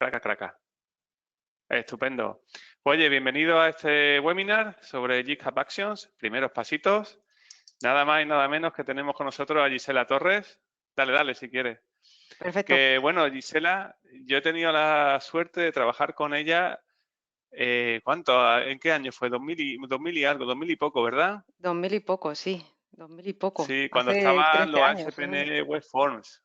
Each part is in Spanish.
Craca, craca. Estupendo. Oye, bienvenido a este webinar sobre GitHub Actions, primeros pasitos. Nada más y nada menos que tenemos con nosotros a Gisela Torres. Dale, dale, si quieres. Perfecto. Que bueno, Gisela, yo he tenido la suerte de trabajar con ella. ¿Cuánto? ¿En qué año fue? 2000 y algo, 2000 y poco, ¿verdad? 2000 y poco, sí. 2000 y poco. Sí, cuando Hace estaban 13 los años o menos. ASP.NET Web Forms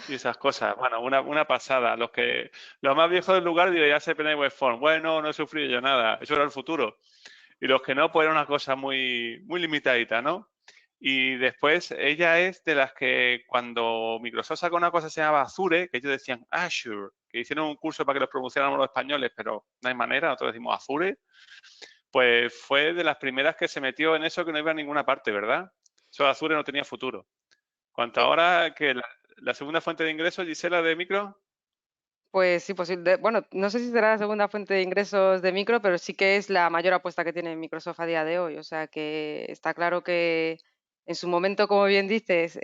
y esas cosas. Bueno, una pasada. Los más viejos del lugar digo, ya ASP.NET Web Forms. Bueno, no he sufrido yo nada. Eso era el futuro. Y los que no, pues era una cosa muy, muy limitadita, ¿no? Y después ella es de las que cuando Microsoft sacó una cosa que se llamaba Azure, que ellos decían Azure, que hicieron un curso para que los pronunciáramos los españoles, pero no hay manera, nosotros decimos Azure, pues fue de las primeras que se metió en eso que no iba a ninguna parte, ¿verdad? Eso de Azure no tenía futuro. Cuanto Sí. ahora que la segunda fuente de ingresos, Gisela, de micro, Pues sí, posible. Bueno, no sé si será la segunda fuente de ingresos de micro, pero sí que es la mayor apuesta que tiene Microsoft a día de hoy. O sea que está claro que en su momento, como bien dices,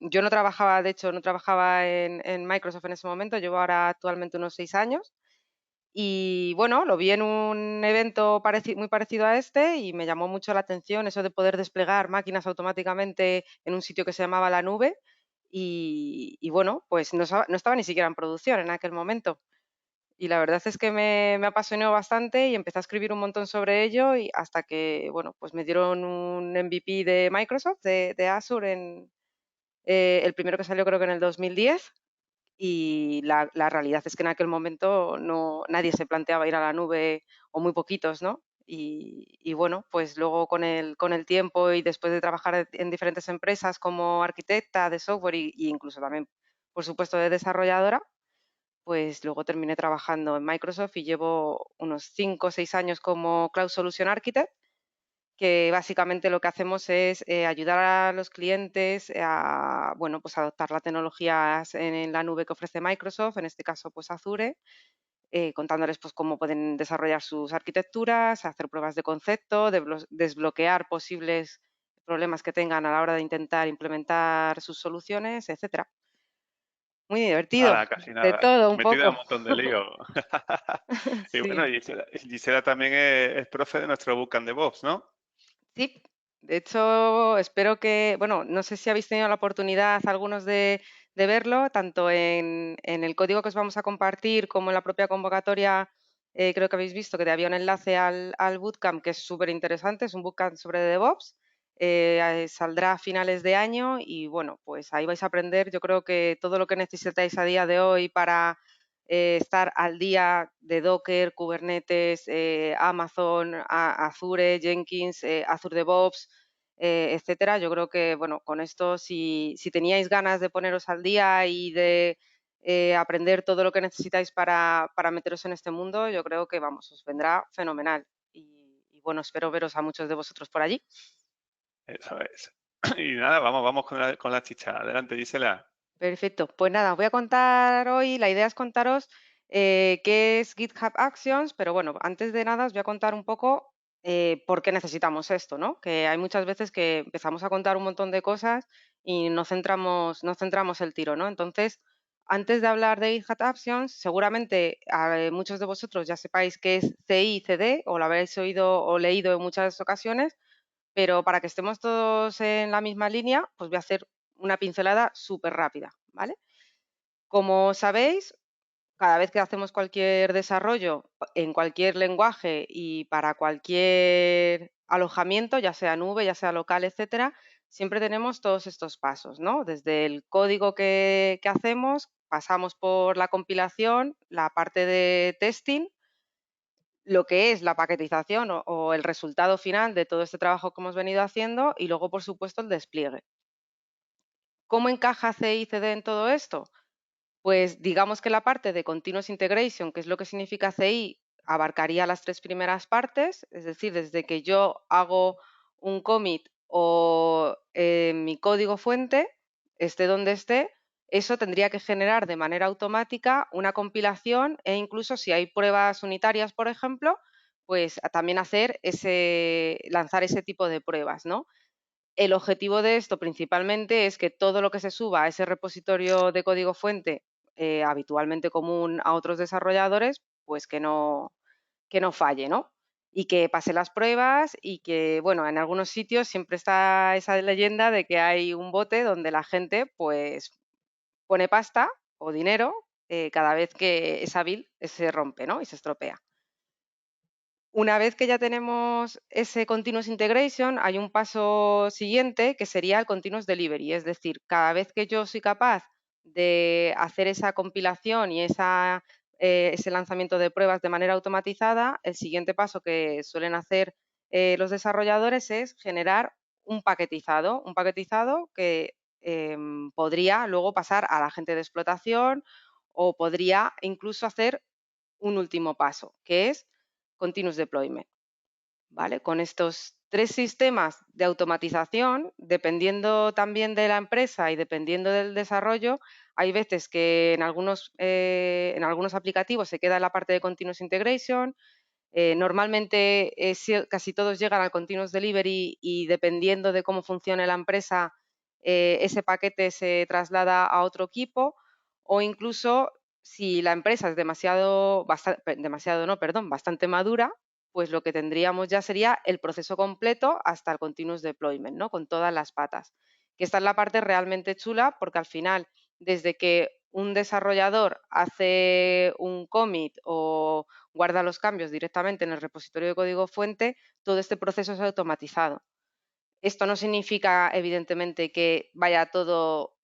yo no trabajaba, de hecho, no trabajaba en Microsoft en ese momento, llevo ahora actualmente unos 6 años. Y bueno, lo vi en un evento muy parecido a este y me llamó mucho la atención eso de poder desplegar máquinas automáticamente en un sitio que se llamaba la nube. Y bueno, pues no estaba ni siquiera en producción en aquel momento. Y la verdad es que me apasionó bastante y empecé a escribir un montón sobre ello y hasta que, bueno, pues me dieron un MVP de Microsoft, de Azure, el primero que salió creo que en el 2010. Y la realidad es que en aquel momento nadie se planteaba ir a la nube, o muy poquitos, ¿no? Y bueno, pues luego con el tiempo y después de trabajar en diferentes empresas como arquitecta de software y incluso también, por supuesto, de desarrolladora, pues luego terminé trabajando en Microsoft y llevo unos 5 o 6 años como Cloud Solution Architect, que básicamente lo que hacemos es ayudar a los clientes a, bueno, pues adoptar las tecnologías en la nube que ofrece Microsoft, en este caso pues Azure, contándoles pues cómo pueden desarrollar sus arquitecturas, hacer pruebas de concepto, desbloquear posibles problemas que tengan a la hora de intentar implementar sus soluciones, etcétera. Muy divertido, nada, casi de nada. todo un Metida en un poco. montón de lío. Y bueno, Sí. Gisela también es profe de nuestro Bootcamp de DevOps, ¿no? Sí, de hecho, espero que, bueno, no sé si habéis tenido la oportunidad algunos de verlo, tanto en el código que os vamos a compartir como en la propia convocatoria. Creo que habéis visto que había un enlace al bootcamp que es súper interesante, es un bootcamp sobre DevOps. Saldrá a finales de año y bueno, pues ahí vais a aprender, yo creo que todo lo que necesitáis a día de hoy para estar al día de Docker, Kubernetes, Amazon, Azure, Jenkins, Azure DevOps, etcétera. Yo creo que, bueno, con esto, si teníais ganas de poneros al día y de aprender todo lo que necesitáis para meteros en este mundo, yo creo que, vamos, os vendrá fenomenal. Y bueno, espero veros a muchos de vosotros por allí. Eso es. Y nada, vamos con la chicha. Adelante, Gisela. Perfecto. Pues nada, os voy a contar hoy, la idea es contaros qué es GitHub Actions, pero bueno, antes de nada os voy a contar un poco por qué necesitamos esto, ¿no? Que hay muchas veces que empezamos a contar un montón de cosas y no centramos el tiro, ¿no? Entonces, antes de hablar de GitHub Actions, seguramente muchos de vosotros ya sepáis qué es CI y CD, o lo habréis oído o leído en muchas ocasiones, pero para que estemos todos en la misma línea, pues voy a hacer una pincelada súper rápida, ¿vale? Como sabéis, cada vez que hacemos cualquier desarrollo en cualquier lenguaje y para cualquier alojamiento, ya sea nube, ya sea local, etcétera, siempre tenemos todos estos pasos, ¿no? Desde el código que hacemos, pasamos por la compilación, la parte de testing, lo que es la paquetización o el resultado final de todo este trabajo que hemos venido haciendo y luego, por supuesto, el despliegue. ¿Cómo encaja CI y CD en todo esto? Pues digamos que la parte de Continuous Integration, que es lo que significa CI, abarcaría las tres primeras partes, es decir, desde que yo hago un commit o mi código fuente, esté donde esté, eso tendría que generar de manera automática una compilación e incluso si hay pruebas unitarias, por ejemplo, pues también lanzar ese tipo de pruebas, ¿no? El objetivo de esto principalmente es que todo lo que se suba a ese repositorio de código fuente habitualmente común a otros desarrolladores, pues que no falle, ¿no? Y que pase las pruebas y que, bueno, en algunos sitios siempre está esa leyenda de que hay un bote donde la gente, pues, pone pasta o dinero cada vez que esa build se rompe, ¿no? Y se estropea. Una vez que ya tenemos ese continuous integration, hay un paso siguiente que sería el continuous delivery, es decir, cada vez que yo soy capaz de hacer esa compilación y ese lanzamiento de pruebas de manera automatizada, el siguiente paso que suelen hacer los desarrolladores es generar un paquetizado que podría luego pasar a la gente de explotación o podría incluso hacer un último paso, que es continuous deployment, ¿vale? Con estos 3 sistemas de automatización, dependiendo también de la empresa y dependiendo del desarrollo, hay veces que en algunos aplicativos se queda en la parte de continuous integration, normalmente casi todos llegan al continuous delivery y dependiendo de cómo funcione la empresa, ese paquete se traslada a otro equipo o incluso si la empresa es bastante madura, pues lo que tendríamos ya sería el proceso completo hasta el continuous deployment, ¿no? Con todas las patas. Que esta es la parte realmente chula porque al final, desde que un desarrollador hace un commit o guarda los cambios directamente en el repositorio de código fuente, todo este proceso es automatizado. Esto no significa, evidentemente, que vaya todo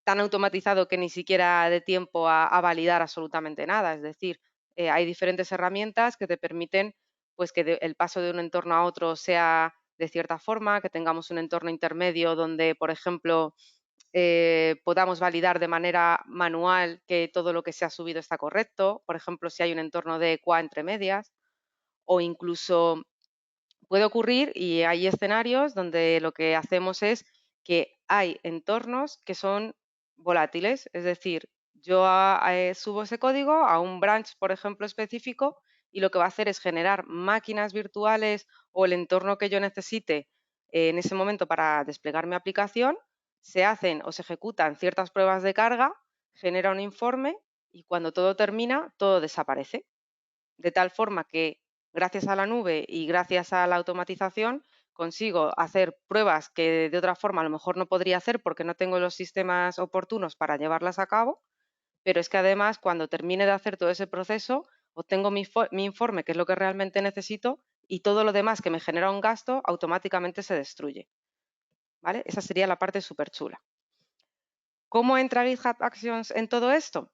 tan automatizado que ni siquiera dé tiempo a validar absolutamente nada. Es decir, hay diferentes herramientas que te permiten pues, que el paso de un entorno a otro sea de cierta forma, que tengamos un entorno intermedio donde, por ejemplo, podamos validar de manera manual que todo lo que se ha subido está correcto. Por ejemplo, si hay un entorno de QA entre medias o incluso puede ocurrir y hay escenarios donde lo que hacemos es que hay entornos que son volátiles, es decir, yo subo ese código a un branch, por ejemplo, específico y lo que va a hacer es generar máquinas virtuales o el entorno que yo necesite en ese momento para desplegar mi aplicación, se hacen o se ejecutan ciertas pruebas de carga, genera un informe y cuando todo termina, todo desaparece. De tal forma que gracias a la nube y gracias a la automatización consigo hacer pruebas que de otra forma a lo mejor no podría hacer porque no tengo los sistemas oportunos para llevarlas a cabo, pero es que además cuando termine de hacer todo ese proceso obtengo mi informe, que es lo que realmente necesito, y todo lo demás que me genera un gasto automáticamente se destruye. ¿Vale? Esa sería la parte súper chula. ¿Cómo entra GitHub Actions en todo esto?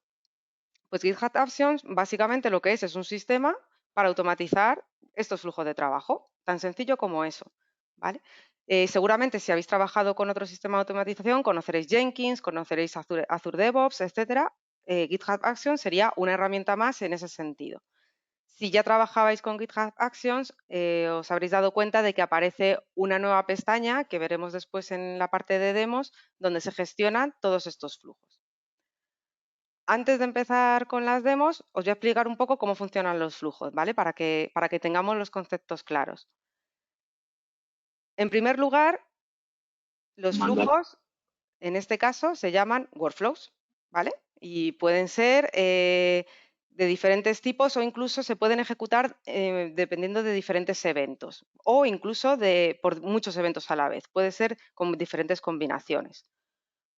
Pues GitHub Actions básicamente lo que es un sistema para automatizar estos flujos de trabajo, tan sencillo como eso, ¿vale? Seguramente si habéis trabajado con otro sistema de automatización conoceréis Jenkins, conoceréis Azure DevOps, etcétera. GitHub Actions sería una herramienta más en ese sentido. Si ya trabajabais con GitHub Actions, os habréis dado cuenta de que aparece una nueva pestaña que veremos después en la parte de demos, donde se gestionan todos estos flujos. Antes de empezar con las demos, os voy a explicar un poco cómo funcionan los flujos, ¿vale? Para que tengamos los conceptos claros. En primer lugar, los flujos, en este caso, se llaman workflows, ¿vale? Y pueden ser de diferentes tipos o incluso se pueden ejecutar dependiendo de diferentes eventos o incluso por muchos eventos a la vez. Puede ser con diferentes combinaciones.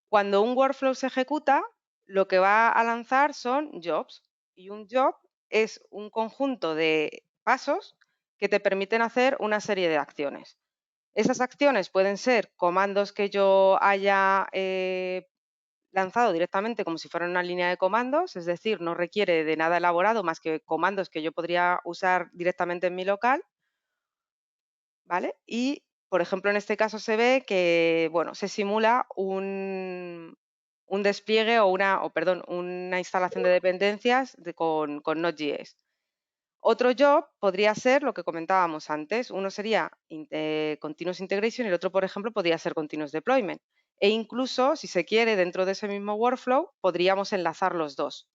Cuando un workflow se ejecuta, lo que va a lanzar son jobs. Y un job es un conjunto de pasos que te permiten hacer una serie de acciones. Esas acciones pueden ser comandos que yo haya lanzado directamente como si fueran una línea de comandos, es decir, no requiere de nada elaborado más que comandos que yo podría usar directamente en mi local, ¿vale? Y, por ejemplo, en este caso se ve que, bueno, se simula un despliegue una instalación de dependencias con Node.js. Otro job podría ser lo que comentábamos antes. Uno sería Continuous Integration y el otro, por ejemplo, podría ser Continuous Deployment. E incluso, si se quiere, dentro de ese mismo workflow, podríamos enlazar los dos.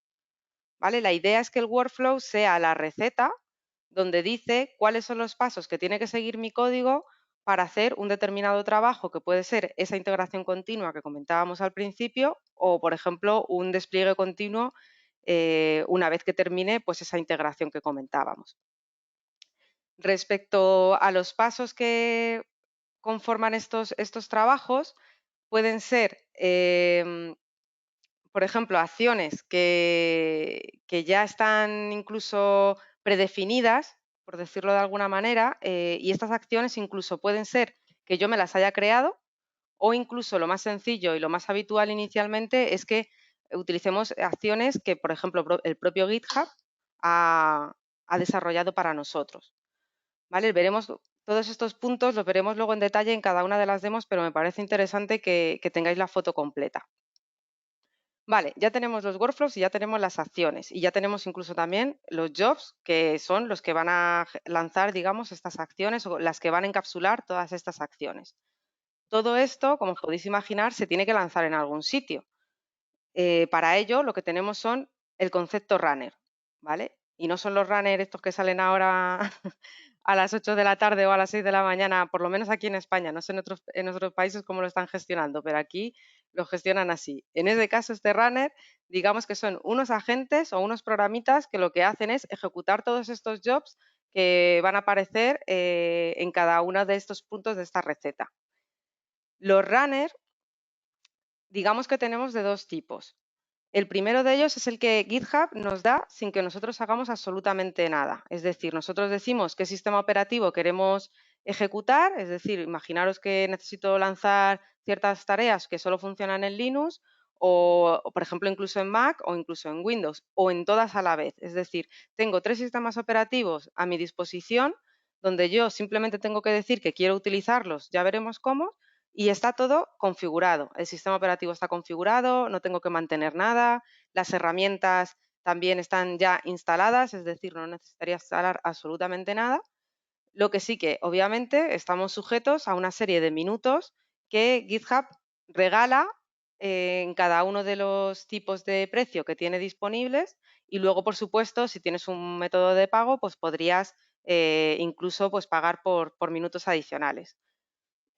¿Vale? La idea es que el workflow sea la receta donde dice cuáles son los pasos que tiene que seguir mi código para hacer un determinado trabajo que puede ser esa integración continua que comentábamos al principio o, por ejemplo, un despliegue continuo una vez que termine pues, esa integración que comentábamos. Respecto a los pasos que conforman estos trabajos, pueden ser, por ejemplo, acciones que ya están incluso predefinidas, por decirlo de alguna manera, y estas acciones incluso pueden ser que yo me las haya creado o incluso lo más sencillo y lo más habitual inicialmente es que utilicemos acciones que, por ejemplo, el propio GitHub ha desarrollado para nosotros. ¿Vale? Veremos todos estos puntos, los veremos luego en detalle en cada una de las demos, pero me parece interesante que tengáis la foto completa. Vale, ya tenemos los workflows y ya tenemos las acciones y ya tenemos incluso también los jobs, que son los que van a lanzar, digamos, estas acciones o las que van a encapsular todas estas acciones. Todo esto, como os podéis imaginar, se tiene que lanzar en algún sitio. Para ello, lo que tenemos son el concepto runner, ¿vale? Y no son los runners estos que salen ahora a las 8 de la tarde o a las 6 de la mañana, por lo menos aquí en España, no sé en otros países cómo lo están gestionando, pero aquí lo gestionan así. En ese caso, este runner, digamos que son unos agentes o unos programitas que lo que hacen es ejecutar todos estos jobs que van a aparecer en cada uno de estos puntos de esta receta. Los runners, digamos que tenemos de dos tipos. El primero de ellos es el que GitHub nos da sin que nosotros hagamos absolutamente nada. Es decir, nosotros decimos qué sistema operativo queremos ejecutar, es decir, imaginaros que necesito lanzar ciertas tareas que solo funcionan en Linux o, por ejemplo, incluso en Mac o incluso en Windows o en todas a la vez. Es decir, tengo 3 sistemas operativos a mi disposición donde yo simplemente tengo que decir que quiero utilizarlos, ya veremos cómo, y está todo configurado. El sistema operativo está configurado, no tengo que mantener nada, las herramientas también están ya instaladas, es decir, no necesitaría instalar absolutamente nada. Lo que sí que, obviamente, estamos sujetos a una serie de minutos que GitHub regala en cada uno de los tipos de precio que tiene disponibles y luego, por supuesto, si tienes un método de pago, pues podrías incluso pues, pagar por minutos adicionales.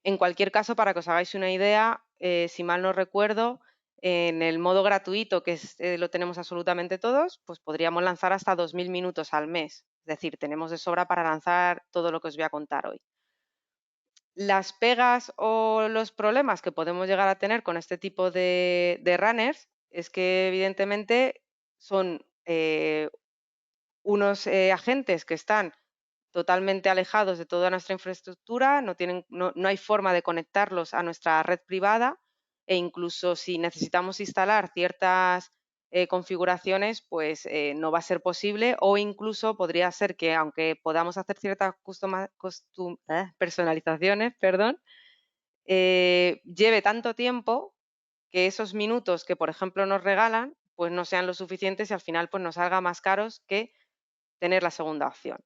En cualquier caso, para que os hagáis una idea, si mal no recuerdo, en el modo gratuito, que lo tenemos absolutamente todos, pues podríamos lanzar hasta 2000 minutos al mes. Es decir, tenemos de sobra para lanzar todo lo que os voy a contar hoy. Las pegas o los problemas que podemos llegar a tener con este tipo de runners es que evidentemente son unos agentes que están totalmente alejados de toda nuestra infraestructura, no hay forma de conectarlos a nuestra red privada e incluso si necesitamos instalar ciertas configuraciones, pues no va a ser posible o incluso podría ser que aunque podamos hacer ciertas personalizaciones, perdón, lleve tanto tiempo que esos minutos que, por ejemplo, nos regalan, pues no sean lo suficientes y al final pues nos salga más caros que tener la segunda opción.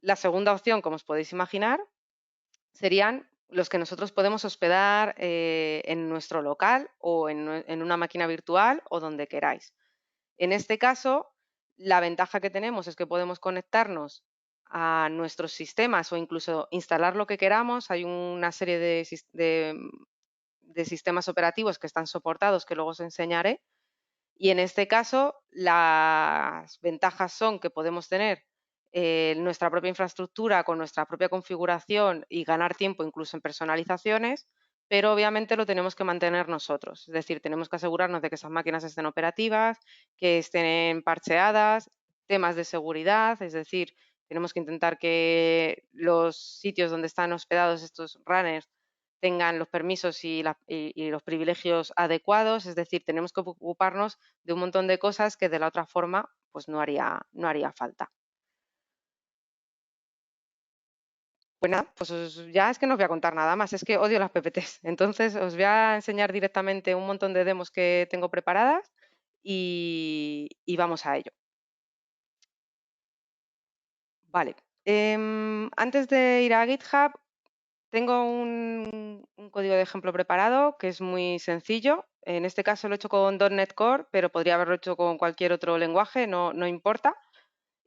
La segunda opción, como os podéis imaginar, serían los que nosotros podemos hospedar en nuestro local o en una máquina virtual o donde queráis. En este caso, la ventaja que tenemos es que podemos conectarnos a nuestros sistemas o incluso instalar lo que queramos. Hay una serie de sistemas operativos que están soportados que luego os enseñaré. Y en este caso, las ventajas son que podemos tener nuestra propia infraestructura con nuestra propia configuración y ganar tiempo incluso en personalizaciones, pero obviamente lo tenemos que mantener nosotros. Es decir, tenemos que asegurarnos de que esas máquinas estén operativas, que estén parcheadas, temas de seguridad, es decir, tenemos que intentar que los sitios donde están hospedados estos runners tengan los permisos y los privilegios adecuados, es decir, tenemos que ocuparnos de un montón de cosas que de la otra forma pues no haría falta. Pues nada, pues ya es que no os voy a contar nada más, es que odio las PPTs. Entonces os voy a enseñar directamente un montón de demos que tengo preparadas y vamos a ello. Vale, antes de ir a GitHub tengo un código de ejemplo preparado que es muy sencillo. En este caso lo he hecho con .NET Core, pero podría haberlo hecho con cualquier otro lenguaje, no importa.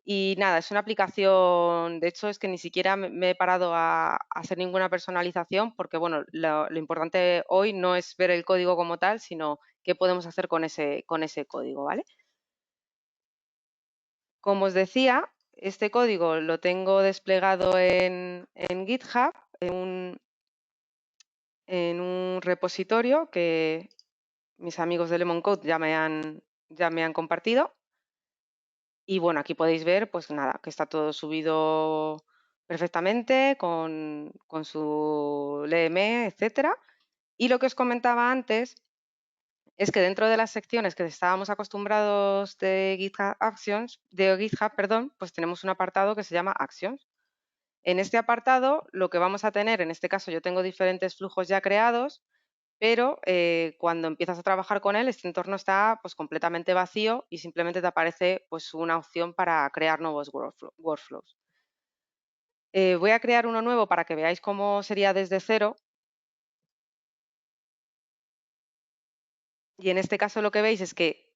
Y nada, es una aplicación, de hecho es que ni siquiera me he parado a hacer ninguna personalización porque, bueno, lo importante hoy no es ver el código como tal, sino qué podemos hacer con ese código, ¿vale? Como os decía, este código lo tengo desplegado en GitHub, en un repositorio que mis amigos de Lemon Code ya me han compartido. Y bueno, aquí podéis ver, pues nada, que está todo subido perfectamente con su LM, etcétera. Y lo que os comentaba antes es que dentro de las secciones que estábamos acostumbrados de GitHub Actions, de GitHub, perdón, pues tenemos un apartado que se llama Actions. En este apartado, lo que vamos a tener, en este caso yo tengo diferentes flujos ya creados, pero cuando empiezas a trabajar con él, este entorno está pues completamente vacío y simplemente te aparece pues una opción para crear nuevos workflows. Voy a crear uno nuevo para que veáis cómo sería desde cero. Y en este caso lo que veis es que,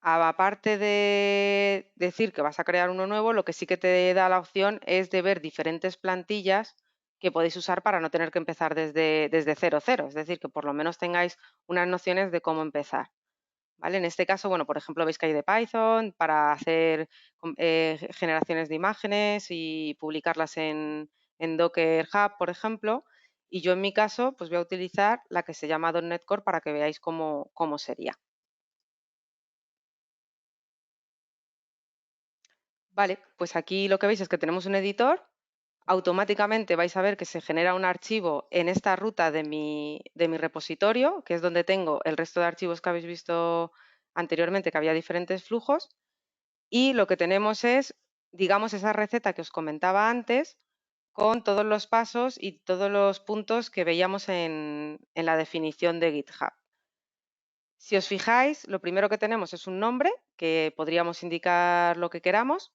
aparte de decir que vas a crear uno nuevo, lo que sí que te da la opción es de ver diferentes plantillas que podéis usar para no tener que empezar desde cero, cero. Es decir, que por lo menos tengáis unas nociones de cómo empezar. ¿Vale? En este caso, bueno, por ejemplo, veis que hay de Python para hacer generaciones de imágenes y publicarlas en Docker Hub, por ejemplo. Y yo en mi caso, pues voy a utilizar la que se llama .NET Core para que veáis cómo sería. Vale, pues aquí lo que veis es que tenemos un editor. Automáticamente vais a ver que se genera un archivo en esta ruta de mi repositorio, que es donde tengo el resto de archivos que habéis visto anteriormente, que había diferentes flujos. Y lo que tenemos es, digamos, esa receta que os comentaba antes, con todos los pasos y todos los puntos que veíamos en la definición de GitHub. Si os fijáis, lo primero que tenemos es un nombre, que podríamos indicar lo que queramos.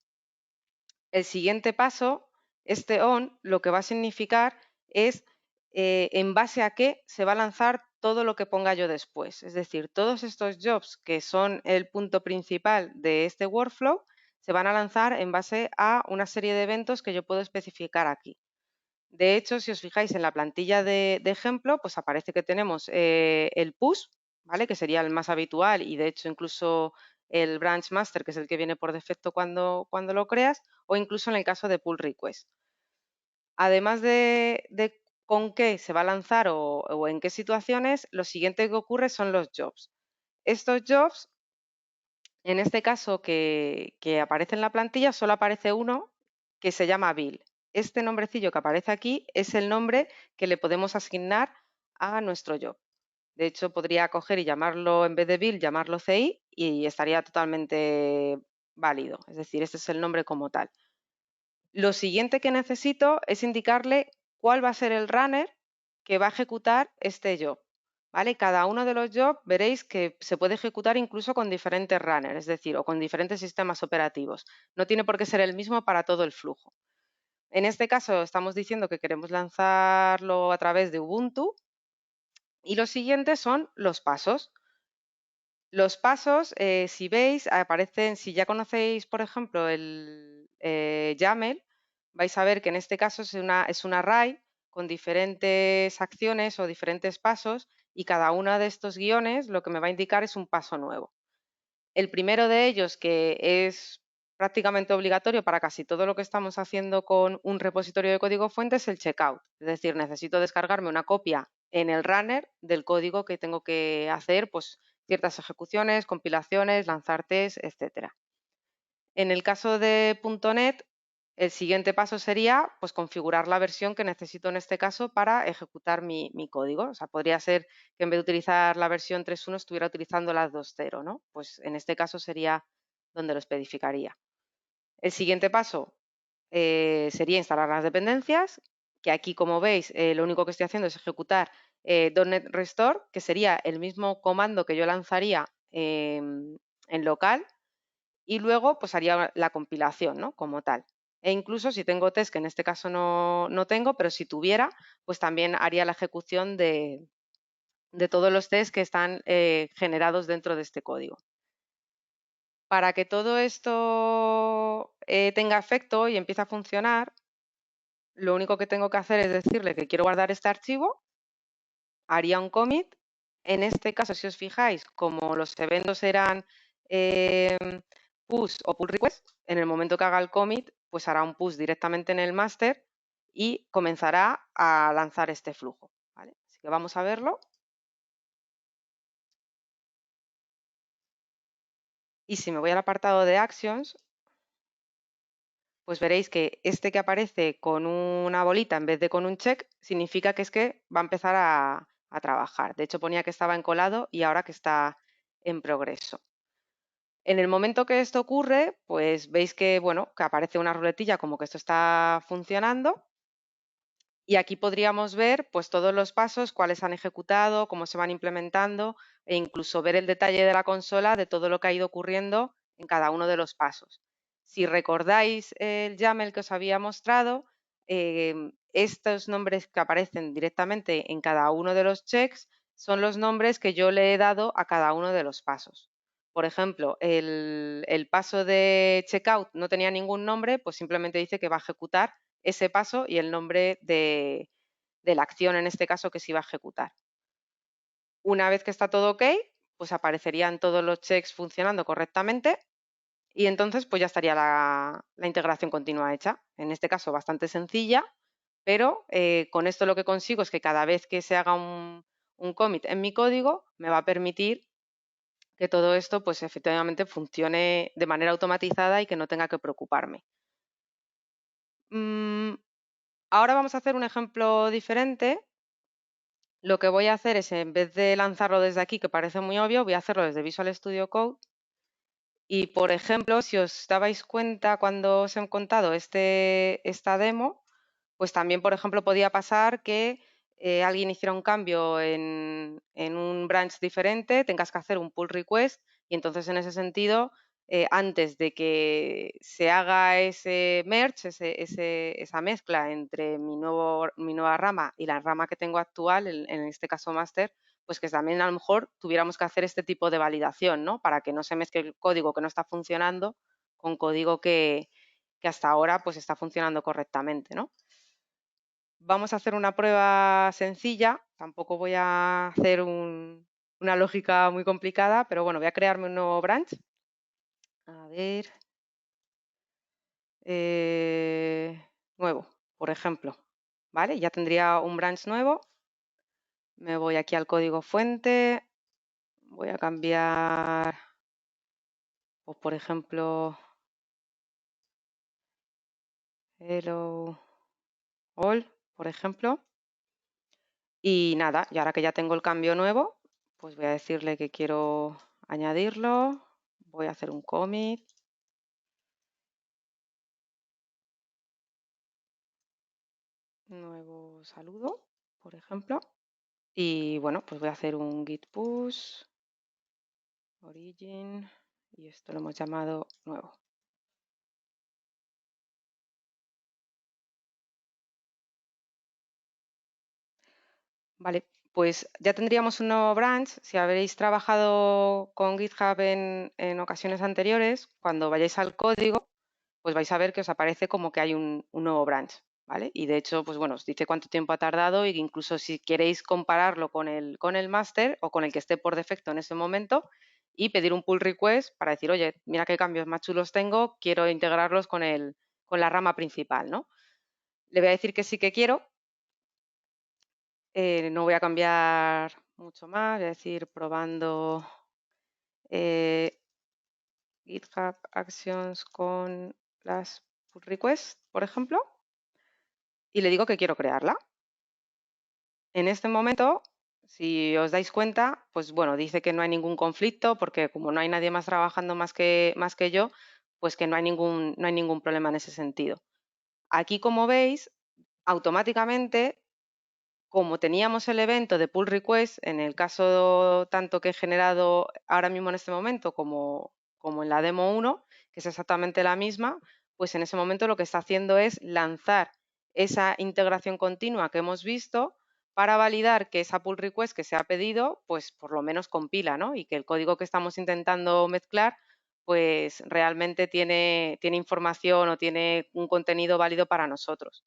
El siguiente paso, este on, lo que va a significar es en base a qué se va a lanzar todo lo que ponga yo después. Es decir, todos estos jobs que son el punto principal de este workflow se van a lanzar en base a una serie de eventos que yo puedo especificar aquí. De hecho, si os fijáis en la plantilla de ejemplo, pues aparece que tenemos el push, ¿vale? Que sería el más habitual y de hecho incluso el branch master, que es el que viene por defecto cuando lo creas, o incluso en el caso de pull request. Además de con qué se va a lanzar o en qué situaciones, lo siguiente que ocurre son los jobs. Estos jobs, en este caso que aparece en la plantilla, solo aparece uno que se llama Bill. Este nombrecillo que aparece aquí es el nombre que le podemos asignar a nuestro job. De hecho, podría coger y llamarlo, en vez de Bill, llamarlo CI y estaría totalmente válido. Es decir, este es el nombre como tal. Lo siguiente que necesito es indicarle cuál va a ser el runner que va a ejecutar este job. ¿Vale? Cada uno de los jobs veréis que se puede ejecutar incluso con diferentes runners, es decir, o con diferentes sistemas operativos. No tiene por qué ser el mismo para todo el flujo. En este caso estamos diciendo que queremos lanzarlo a través de Ubuntu y los siguientes son los pasos. Los pasos, si veis, aparecen, si ya conocéis, por ejemplo, el YAML, vais a ver que en este caso es un array con diferentes acciones o diferentes pasos y cada uno de estos guiones lo que me va a indicar es un paso nuevo. El primero de ellos, que es prácticamente obligatorio para casi todo lo que estamos haciendo con un repositorio de código fuente, es el checkout. Es decir, necesito descargarme una copia en el runner del código que tengo que hacer, pues ciertas ejecuciones, compilaciones, lanzar test, etcétera. En el caso de .NET, el siguiente paso sería pues, configurar la versión que necesito en este caso para ejecutar mi código. O sea, podría ser que en vez de utilizar la versión 3.1 estuviera utilizando la 2.0, ¿no? Pues en este caso sería donde lo especificaría. El siguiente paso sería instalar las dependencias, que aquí, como veis, lo único que estoy haciendo es ejecutar .NET Restore, que sería el mismo comando que yo lanzaría en local, y luego pues haría la compilación, ¿no? Como tal. E incluso si tengo test, que en este caso no tengo, pero si tuviera, pues también haría la ejecución de todos los tests que están generados dentro de este código. Para que todo esto tenga efecto y empiece a funcionar, lo único que tengo que hacer es decirle que quiero guardar este archivo, haría un commit. En este caso, si os fijáis, como los eventos eran push o pull request, en el momento que haga el commit, pues hará un push directamente en el master y comenzará a lanzar este flujo, ¿vale? Así que vamos a verlo. Y si me voy al apartado de Actions, pues veréis que este que aparece con una bolita en vez de con un check, significa que es que va a empezar a trabajar. De hecho, ponía que estaba encolado y ahora que está en progreso. En el momento que esto ocurre, pues veis que, bueno, que aparece una ruletilla como que esto está funcionando. Y aquí podríamos ver pues todos los pasos, cuáles han ejecutado, cómo se van implementando e incluso ver el detalle de la consola de todo lo que ha ido ocurriendo en cada uno de los pasos. Si recordáis el YAML que os había mostrado, estos nombres que aparecen directamente en cada uno de los checks son los nombres que yo le he dado a cada uno de los pasos. Por ejemplo, el paso de checkout no tenía ningún nombre, pues simplemente dice que va a ejecutar ese paso y el nombre de la acción, en este caso, que se iba a ejecutar. Una vez que está todo ok, pues aparecerían todos los checks funcionando correctamente y entonces pues ya estaría la integración continua hecha. En este caso bastante sencilla, pero con esto lo que consigo es que cada vez que se haga un commit en mi código me va a permitir que todo esto pues efectivamente funcione de manera automatizada y que no tenga que preocuparme. Ahora vamos a hacer un ejemplo diferente. Lo que voy a hacer es, en vez de lanzarlo desde aquí, que parece muy obvio, voy a hacerlo desde Visual Studio Code. Y, por ejemplo, si os dabais cuenta cuando os he contado esta demo, pues también, por ejemplo, podía pasar que alguien hiciera un cambio en un branch diferente, tengas que hacer un pull request y entonces en ese sentido, antes de que se haga ese merge, esa mezcla entre mi nueva rama y la rama que tengo actual, en este caso master, pues que también a lo mejor tuviéramos que hacer este tipo de validación, ¿no? Para que no se mezcle el código que no está funcionando con código que hasta ahora pues está funcionando correctamente, ¿no? Vamos a hacer una prueba sencilla, tampoco voy a hacer una lógica muy complicada, pero bueno, voy a crearme un nuevo branch. A ver, nuevo, por ejemplo, ¿vale? Ya tendría un branch nuevo. Me voy aquí al código fuente, voy a cambiar, pues, por ejemplo, hello all, por ejemplo. Y nada, y ahora que ya tengo el cambio nuevo, pues voy a decirle que quiero añadirlo. Voy a hacer un commit. Nuevo saludo, por ejemplo. Y bueno, pues voy a hacer un git push, origin, y esto lo hemos llamado nuevo. Vale, pues ya tendríamos un nuevo branch. Si habéis trabajado con GitHub en ocasiones anteriores, cuando vayáis al código, pues vais a ver que os aparece como que hay un nuevo branch, ¿vale? Y de hecho, pues bueno, os dice cuánto tiempo ha tardado e incluso si queréis compararlo con el master o con el que esté por defecto en ese momento y pedir un pull request para decir, oye, mira qué cambios más chulos tengo, quiero integrarlos con la rama principal, ¿no? Le voy a decir que sí que quiero. No voy a cambiar mucho más, voy a decir probando GitHub Actions con las pull requests, por ejemplo, y le digo que quiero crearla. En este momento, si os dais cuenta, pues bueno, dice que no hay ningún conflicto porque como no hay nadie más trabajando más que yo, pues que no hay ningún problema en ese sentido. Aquí, como veis, automáticamente, como teníamos el evento de pull request, en el caso tanto que he generado ahora mismo en este momento como en la demo 1, que es exactamente la misma, pues en ese momento lo que está haciendo es lanzar esa integración continua que hemos visto para validar que esa pull request que se ha pedido, pues por lo menos compila, ¿no? Y que el código que estamos intentando mezclar, pues realmente tiene información o tiene un contenido válido para nosotros.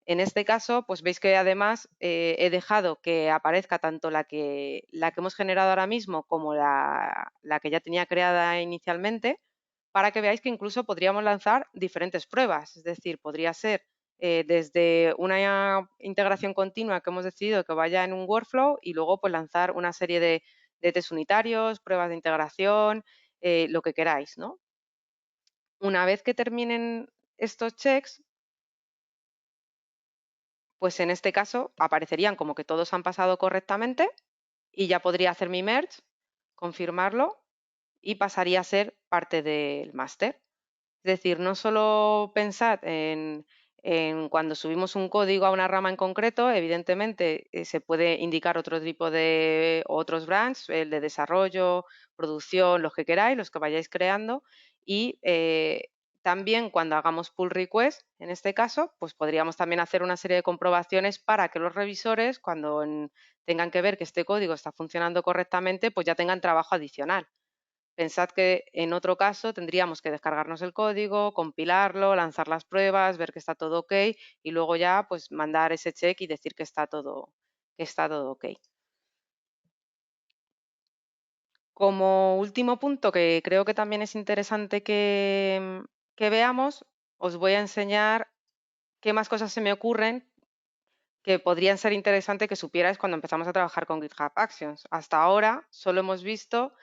En este caso, pues veis que además he dejado que aparezca tanto la que hemos generado ahora mismo como la que ya tenía creada inicialmente, para que veáis que incluso podríamos lanzar diferentes pruebas. Es decir, podría ser desde una integración continua que hemos decidido que vaya en un workflow y luego pues lanzar una serie de test unitarios, pruebas de integración, lo que queráis, ¿no? Una vez que terminen estos checks, pues en este caso aparecerían como que todos han pasado correctamente y ya podría hacer mi merge, confirmarlo y pasaría a ser parte del máster. Es decir, no solo pensad en cuando subimos un código a una rama en concreto, evidentemente se puede indicar otro tipo de otros branches, el de desarrollo, producción, los que queráis, los que vayáis creando, y también cuando hagamos pull request, en este caso, pues podríamos también hacer una serie de comprobaciones para que los revisores, cuando tengan que ver que este código está funcionando correctamente, pues ya tengan trabajo adicional. Pensad que en otro caso tendríamos que descargarnos el código, compilarlo, lanzar las pruebas, ver que está todo ok y luego ya pues mandar ese check y decir que está todo ok. Como último punto que creo que también es interesante que veamos, os voy a enseñar qué más cosas se me ocurren que podrían ser interesantes que supierais cuando empezamos a trabajar con GitHub Actions. Hasta ahora solo hemos visto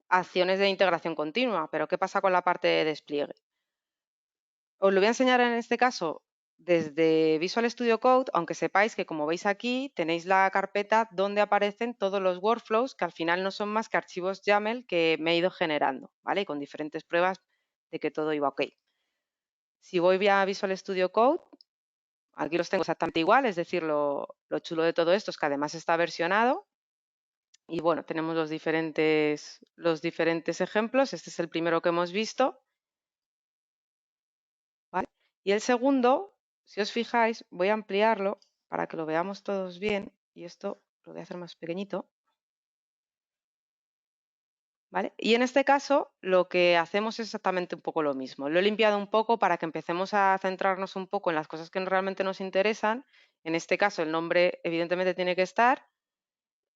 acciones de integración continua, pero ¿qué pasa con la parte de despliegue? Os lo voy a enseñar en este caso desde Visual Studio Code, aunque sepáis que, como veis aquí, tenéis la carpeta donde aparecen todos los workflows, que al final no son más que archivos YAML que me he ido generando, ¿vale? Con diferentes pruebas de que todo iba ok. Si voy a Visual Studio Code, aquí los tengo exactamente igual, es decir, lo chulo de todo esto es que además está versionado. Y bueno, tenemos los diferentes ejemplos. Este es el primero que hemos visto, ¿vale? Y el segundo, si os fijáis, voy a ampliarlo para que lo veamos todos bien. Y esto lo voy a hacer más pequeñito, ¿vale? Y en este caso lo que hacemos es exactamente un poco lo mismo. Lo he limpiado un poco para que empecemos a centrarnos un poco en las cosas que realmente nos interesan. En este caso el nombre evidentemente tiene que estar.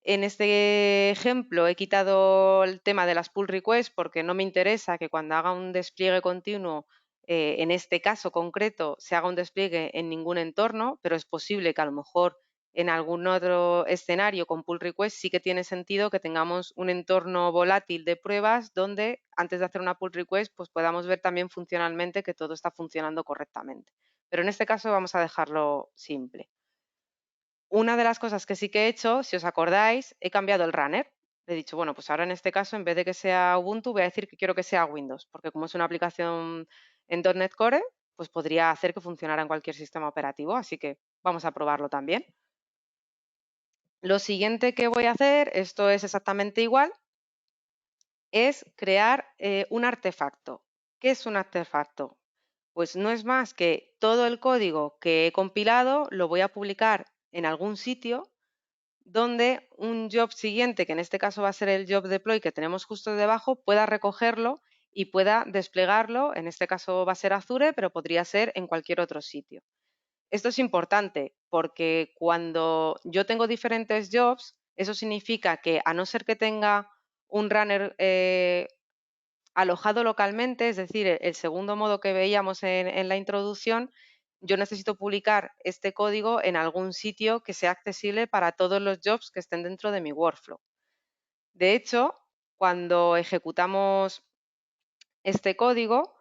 En este ejemplo he quitado el tema de las pull requests porque no me interesa que cuando haga un despliegue continuo, en este caso concreto, se haga un despliegue en ningún entorno, pero es posible que a lo mejor en algún otro escenario con pull request sí que tiene sentido que tengamos un entorno volátil de pruebas donde antes de hacer una pull request pues podamos ver también funcionalmente que todo está funcionando correctamente. Pero en este caso vamos a dejarlo simple. Una de las cosas que sí que he hecho, si os acordáis, he cambiado el runner. He dicho, bueno, pues ahora en este caso, en vez de que sea Ubuntu, voy a decir que quiero que sea Windows, porque como es una aplicación en .NET Core, pues podría hacer que funcionara en cualquier sistema operativo, así que vamos a probarlo también. Lo siguiente que voy a hacer, esto es exactamente igual, es crear un artefacto. ¿Qué es un artefacto? Pues no es más que todo el código que he compilado lo voy a publicar en algún sitio donde un job siguiente, que en este caso va a ser el job deploy que tenemos justo debajo, pueda recogerlo y pueda desplegarlo. En este caso va a ser Azure, pero podría ser en cualquier otro sitio. Esto es importante porque cuando yo tengo diferentes jobs, eso significa que a no ser que tenga un runner alojado localmente, es decir, el segundo modo que veíamos en la introducción, yo necesito publicar este código en algún sitio que sea accesible para todos los jobs que estén dentro de mi workflow. De hecho, cuando ejecutamos este código,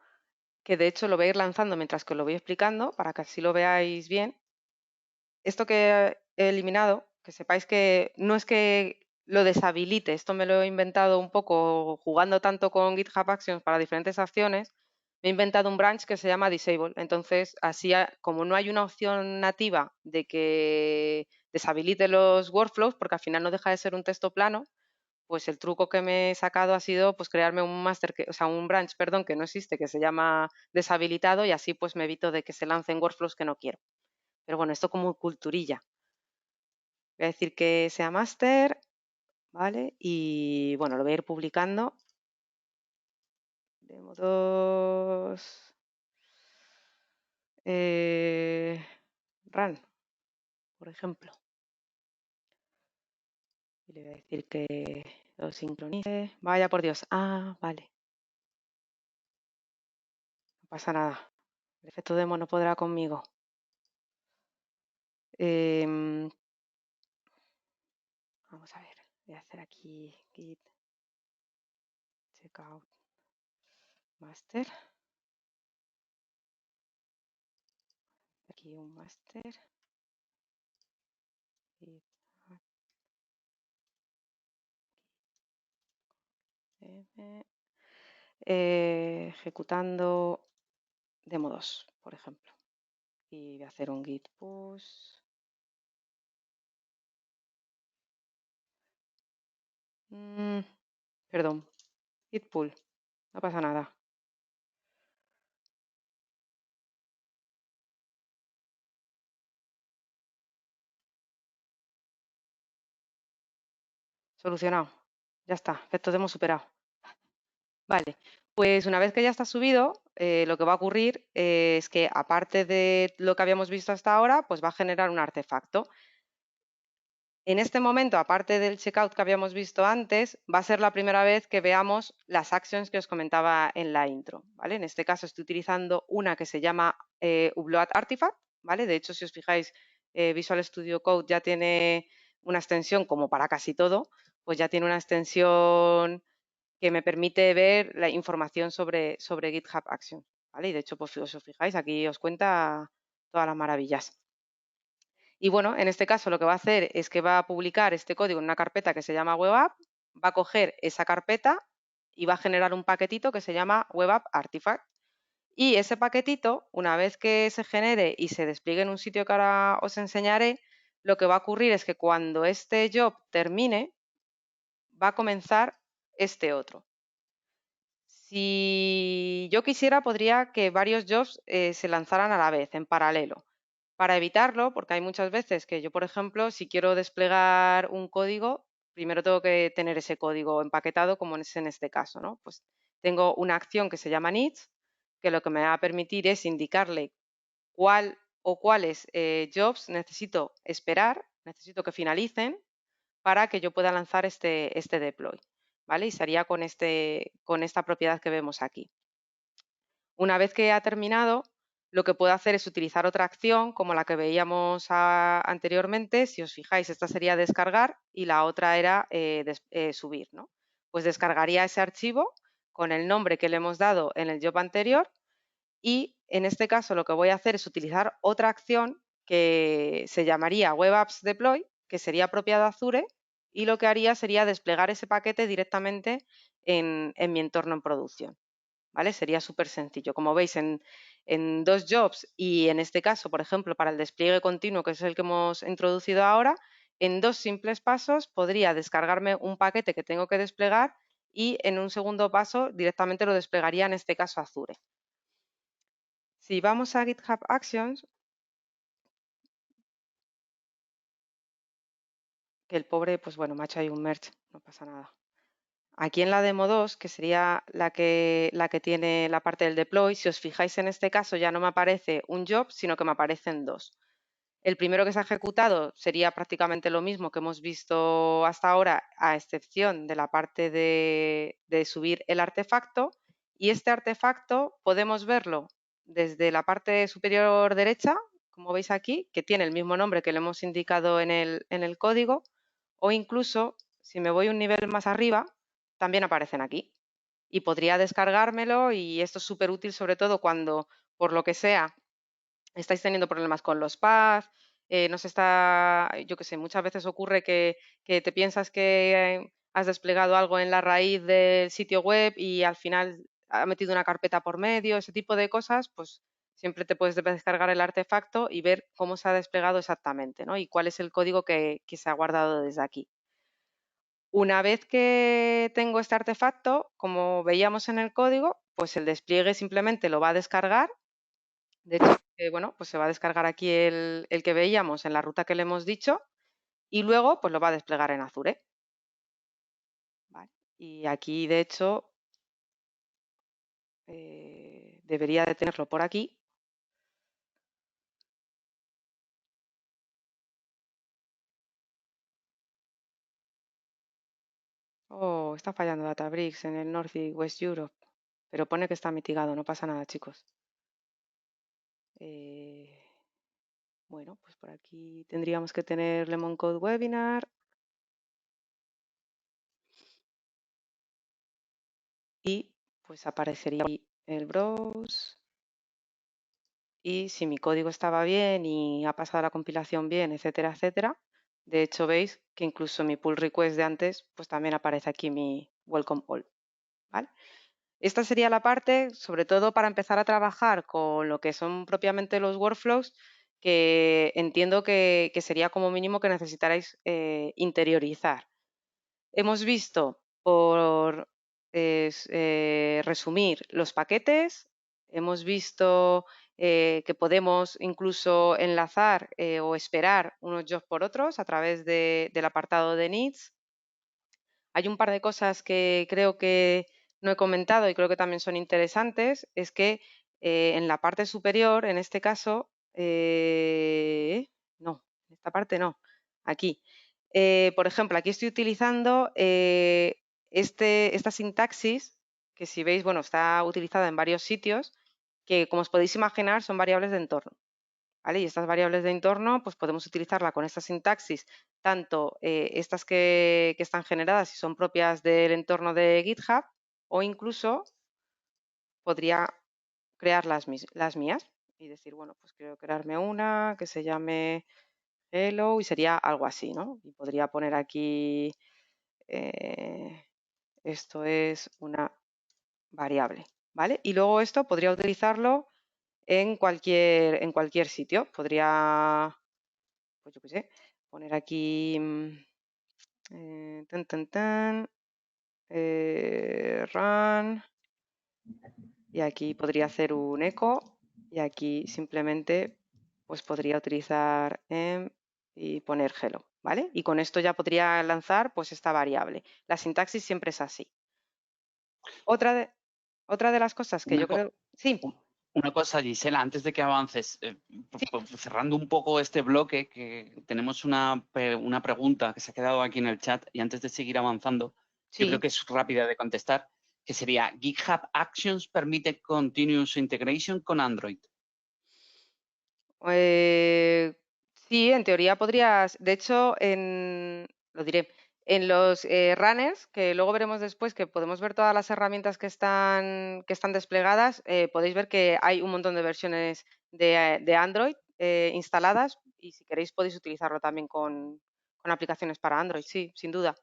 que de hecho lo voy a ir lanzando mientras que os lo voy explicando, para que así lo veáis bien, esto que he eliminado, que sepáis que no es que lo deshabilite, esto me lo he inventado un poco jugando tanto con GitHub Actions para diferentes acciones, me he inventado un branch que se llama Disable. Entonces, así como no hay una opción nativa de que deshabilite los workflows, porque al final no deja de ser un texto plano, pues el truco que me he sacado ha sido pues crearme un master, o sea, un branch, perdón, que no existe, que se llama deshabilitado y así pues me evito de que se lancen workflows que no quiero. Pero bueno, esto como culturilla. Voy a decir que sea máster, ¿vale? Y bueno, lo voy a ir publicando Demo 2. Run, por ejemplo. Y le voy a decir que lo sincronice. Vaya por Dios. Ah, vale. No pasa nada. El efecto demo no podrá conmigo. Vamos a ver. Voy a hacer aquí git checkout master. Aquí un master. Git ejecutando demo 2, por ejemplo. Y voy a hacer un git push. Perdón, git pull. No pasa nada. Solucionado. Ya está, efecto demo superado. Vale, pues una vez que ya está subido, lo que va a ocurrir es que aparte de lo que habíamos visto hasta ahora, pues va a generar un artefacto. En este momento, aparte del checkout que habíamos visto antes, va a ser la primera vez que veamos las actions que os comentaba en la intro, ¿vale? En este caso estoy utilizando una que se llama Upload Artifact, ¿vale? De hecho, si os fijáis, Visual Studio Code ya tiene una extensión, como para casi todo, pues ya tiene una extensión que me permite ver la información sobre GitHub Actions, ¿vale? Y de hecho, pues si os fijáis, aquí os cuenta todas las maravillas. Y bueno, en este caso lo que va a hacer es que va a publicar este código en una carpeta que se llama Web App, va a coger esa carpeta y va a generar un paquetito que se llama Web App Artifact. Y ese paquetito, una vez que se genere y se despliegue en un sitio que ahora os enseñaré, lo que va a ocurrir es que cuando este job termine, va a comenzar este otro. Si yo quisiera, podría que varios jobs se lanzaran a la vez, en paralelo. Para evitarlo, porque hay muchas veces que yo, por ejemplo, si quiero desplegar un código, primero tengo que tener ese código empaquetado, como es en este caso, ¿no? Pues tengo una acción que se llama needs, que lo que me va a permitir es indicarle cuál o cuáles jobs necesito esperar, necesito que finalicen para que yo pueda lanzar este deploy, ¿vale? Y sería con esta propiedad que vemos aquí. Una vez que ha terminado, lo que puedo hacer es utilizar otra acción como la que veíamos anteriormente. Si os fijáis, esta sería descargar y la otra era subir, ¿no? Pues descargaría ese archivo con el nombre que le hemos dado en el job anterior y en este caso lo que voy a hacer es utilizar otra acción que se llamaría Web Apps Deploy, que sería propia de Azure, y lo que haría sería desplegar ese paquete directamente en mi entorno en producción. ¿Vale? Sería súper sencillo. Como veis, en dos jobs y en este caso, por ejemplo, para el despliegue continuo, que es el que hemos introducido ahora, en dos simples pasos podría descargarme un paquete que tengo que desplegar y en un segundo paso directamente lo desplegaría en este caso Azure. Si vamos a GitHub Actions, que el pobre, pues bueno, me ha hecho ahí un merge, no pasa nada. Aquí en la demo 2, que sería la que tiene la parte del deploy, si os fijáis en este caso ya no me aparece un job, sino que me aparecen dos. El primero que se ha ejecutado sería prácticamente lo mismo que hemos visto hasta ahora, a excepción de la parte de subir el artefacto. Y este artefacto podemos verlo desde la parte superior derecha, como veis aquí, que tiene el mismo nombre que le hemos indicado en el código, o incluso, si me voy un nivel más arriba, también aparecen aquí. Y podría descargármelo y esto es súper útil, sobre todo cuando, por lo que sea, estáis teniendo problemas con los paths, no se está, yo qué sé, muchas veces ocurre que te piensas que has desplegado algo en la raíz del sitio web y al final ha metido una carpeta por medio, ese tipo de cosas, pues siempre te puedes descargar el artefacto y ver cómo se ha desplegado exactamente, ¿no? Y cuál es el código que se ha guardado desde aquí. Una vez que tengo este artefacto, como veíamos en el código, pues el despliegue simplemente lo va a descargar. De hecho, bueno, pues se va a descargar aquí el que veíamos en la ruta que le hemos dicho y luego pues lo va a desplegar en Azure. ¿Vale? Y aquí, de hecho, debería de tenerlo por aquí. Oh, está fallando Databricks en el North y West Europe, pero pone que está mitigado, no pasa nada, chicos. Bueno, pues por aquí tendríamos que tener Lemon Code Webinar. Y pues aparecería aquí el browse. Y si mi código estaba bien y ha pasado la compilación bien, etcétera, etcétera. De hecho, veis que incluso mi pull request de antes, pues también aparece aquí mi welcome all. ¿Vale? Esta sería la parte, sobre todo para empezar a trabajar con lo que son propiamente los workflows, que entiendo que sería como mínimo que necesitarais interiorizar. Hemos visto, por resumir, los paquetes, hemos visto que podemos incluso enlazar o esperar unos jobs por otros a través del apartado de needs. Hay un par de cosas que creo que no he comentado y creo que también son interesantes, es que en la parte superior, en este caso, no, en esta parte no, aquí. Por ejemplo, aquí estoy utilizando esta sintaxis, que si veis, bueno, está utilizada en varios sitios, que como os podéis imaginar son variables de entorno. ¿Vale? Y estas variables de entorno, pues podemos utilizarla con esta sintaxis, tanto estas que están generadas y son propias del entorno de GitHub, o incluso podría crear las mías y decir, bueno, pues quiero crearme una que se llame hello y sería algo así, ¿no? Y podría poner aquí, esto es una variable, ¿vale? Y luego esto podría utilizarlo en cualquier sitio. Podría, pues yo qué sé, poner aquí run, y aquí podría hacer un echo y aquí simplemente pues podría utilizar y poner hello, ¿vale? Y con esto ya podría lanzar pues esta variable. La sintaxis siempre es así. Otra de las cosas que yo creo... Sí. Una cosa, Gisela, antes de que avances, cerrando un poco este bloque, que tenemos una pregunta que se ha quedado aquí en el chat y antes de seguir avanzando, Sí. yo creo que es rápida de contestar, que sería, ¿GitHub Actions permite continuous integration con Android? Sí, en teoría podrías, de hecho, lo diré, en los runners, que luego veremos después, que podemos ver todas las herramientas que están desplegadas, podéis ver que hay un montón de versiones de Android instaladas y si queréis podéis utilizarlo también con aplicaciones para Android, sí, sin duda.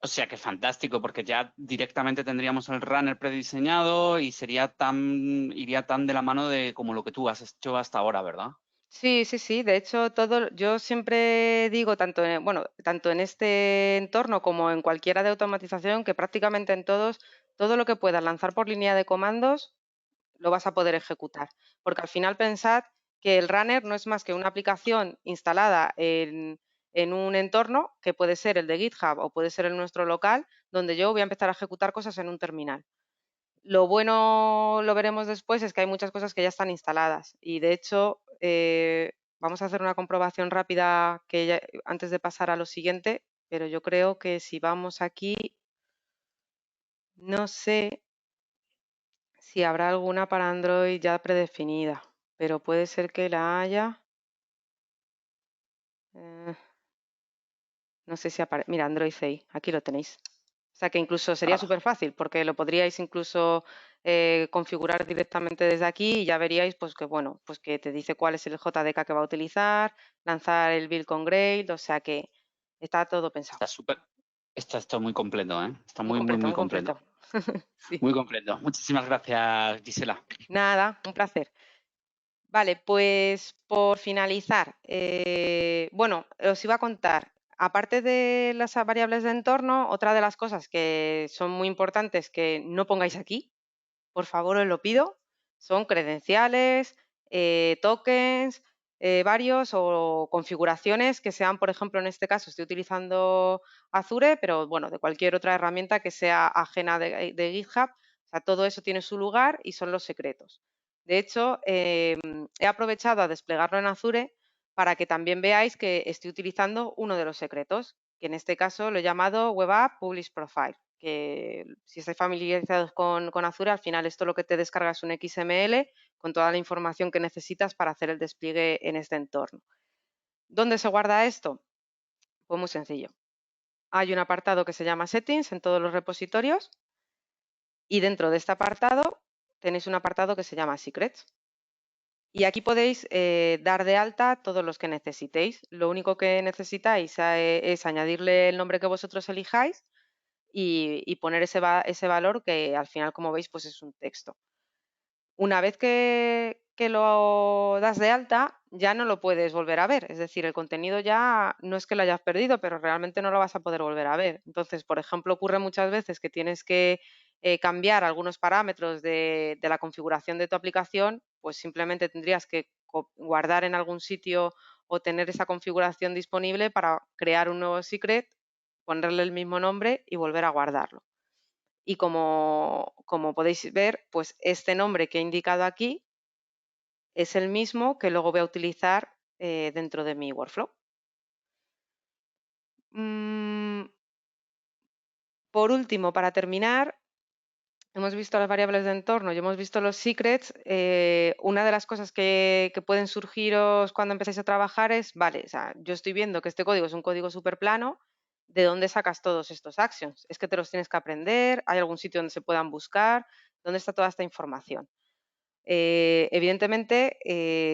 O sea que fantástico, porque ya directamente tendríamos el runner prediseñado y iría tan de la mano de como lo que tú has hecho hasta ahora, ¿verdad? Sí, sí, sí. De hecho, yo siempre digo, tanto en este entorno como en cualquiera de automatización, que prácticamente en todos, todo lo que puedas lanzar por línea de comandos, lo vas a poder ejecutar. Porque al final pensad que el runner no es más que una aplicación instalada en un entorno, que puede ser el de GitHub o puede ser el nuestro local, donde yo voy a empezar a ejecutar cosas en un terminal. Lo bueno, lo veremos después, es que hay muchas cosas que ya están instaladas y de hecho vamos a hacer una comprobación rápida antes de pasar a lo siguiente, pero yo creo que si vamos aquí, no sé si habrá alguna para Android ya predefinida, pero puede ser que la haya. No sé si aparece. Mira, Android CI, aquí lo tenéis. O sea que incluso sería súper fácil porque lo podríais incluso configurar directamente desde aquí y ya veríais pues que bueno, pues que te dice cuál es el JDK que va a utilizar, lanzar el build con Grail, o sea que está todo pensado. Está súper, está muy completo, ¿eh? Está muy Muy completo. completo. Sí. Muy completo. Muchísimas gracias, Gisela. Nada, un placer. Vale, pues por finalizar, bueno, os iba a contar, aparte de las variables de entorno, otra de las cosas que son muy importantes que no pongáis aquí, por favor os lo pido, son credenciales, tokens, varios o configuraciones que sean, por ejemplo, en este caso estoy utilizando Azure, pero bueno, de cualquier otra herramienta que sea ajena de GitHub, O sea, todo eso tiene su lugar y son los secretos. De hecho, he aprovechado a desplegarlo en Azure para que también veáis que estoy utilizando uno de los secretos, que en este caso lo he llamado Web App Publish Profile, que si estáis familiarizados con Azure, al final esto lo que te descarga es un XML con toda la información que necesitas para hacer el despliegue en este entorno. ¿Dónde se guarda esto? Pues muy sencillo. Hay un apartado que se llama Settings en todos los repositorios y dentro de este apartado tenéis un apartado que se llama Secrets. Y aquí podéis dar de alta todos los que necesitéis. Lo único que necesitáis es añadirle el nombre que vosotros elijáis y poner ese valor que al final, como veis, pues es un texto. Una vez que lo das de alta, ya no lo puedes volver a ver. Es decir, el contenido ya no es que lo hayas perdido, pero realmente no lo vas a poder volver a ver. Entonces, por ejemplo, ocurre muchas veces que tienes que cambiar algunos parámetros de la configuración de tu aplicación, pues simplemente tendrías que guardar en algún sitio o tener esa configuración disponible para crear un nuevo secret, ponerle el mismo nombre y volver a guardarlo. Y como podéis ver, pues este nombre que he indicado aquí es el mismo que luego voy a utilizar dentro de mi workflow. Por último, para terminar, hemos visto las variables de entorno y hemos visto los secrets. Una de las cosas que pueden surgiros cuando empecéis a trabajar es, vale, o sea, yo estoy viendo que este código es un código súper plano, ¿de dónde sacas todos estos actions? ¿Es que te los tienes que aprender? ¿Hay algún sitio donde se puedan buscar? ¿Dónde está toda esta información? Evidentemente,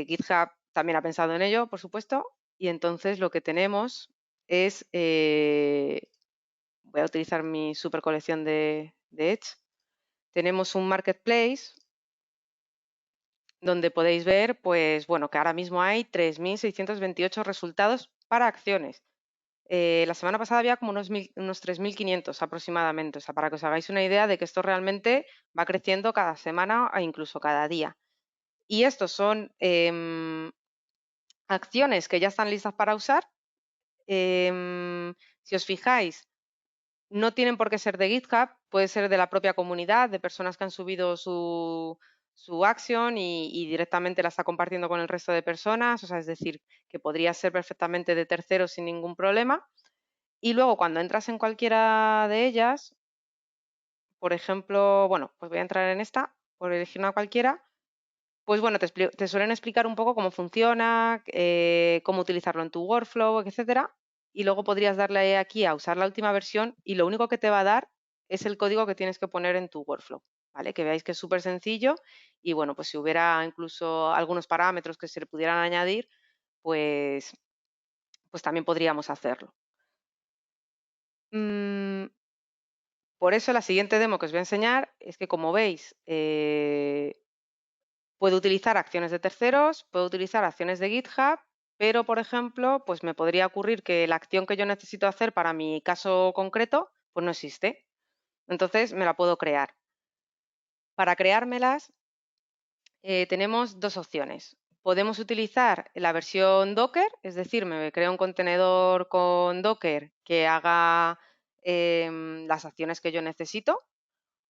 GitHub también ha pensado en ello, por supuesto, y entonces lo que tenemos es, voy a utilizar mi super colección de Edge, tenemos un marketplace donde podéis ver, pues bueno, que ahora mismo hay 3.628 resultados para acciones. La semana pasada había como unos 3.500 aproximadamente, o sea, para que os hagáis una idea de que esto realmente va creciendo cada semana e incluso cada día. Y estos son acciones que ya están listas para usar. Si os fijáis, no tienen por qué ser de GitHub, puede ser de la propia comunidad, de personas que han subido su action y directamente la está compartiendo con el resto de personas, o sea, es decir, que podría ser perfectamente de terceros sin ningún problema. Y luego cuando entras en cualquiera de ellas, por ejemplo, bueno, pues voy a entrar en esta, por elegir una cualquiera, pues bueno, te suelen explicar un poco cómo funciona, cómo utilizarlo en tu workflow, etcétera. Y luego podrías darle aquí a usar la última versión y lo único que te va a dar es el código que tienes que poner en tu workflow, ¿vale? Que veáis que es súper sencillo y bueno, pues si hubiera incluso algunos parámetros que se le pudieran añadir, pues también podríamos hacerlo. Por eso la siguiente demo que os voy a enseñar es que, como veis, puedo utilizar acciones de terceros, puedo utilizar acciones de GitHub, pero, por ejemplo, pues me podría ocurrir que la acción que yo necesito hacer para mi caso concreto, pues no existe. Entonces, me la puedo crear. Para creármelas, tenemos dos opciones. Podemos utilizar la versión Docker, es decir, me creo un contenedor con Docker que haga las acciones que yo necesito,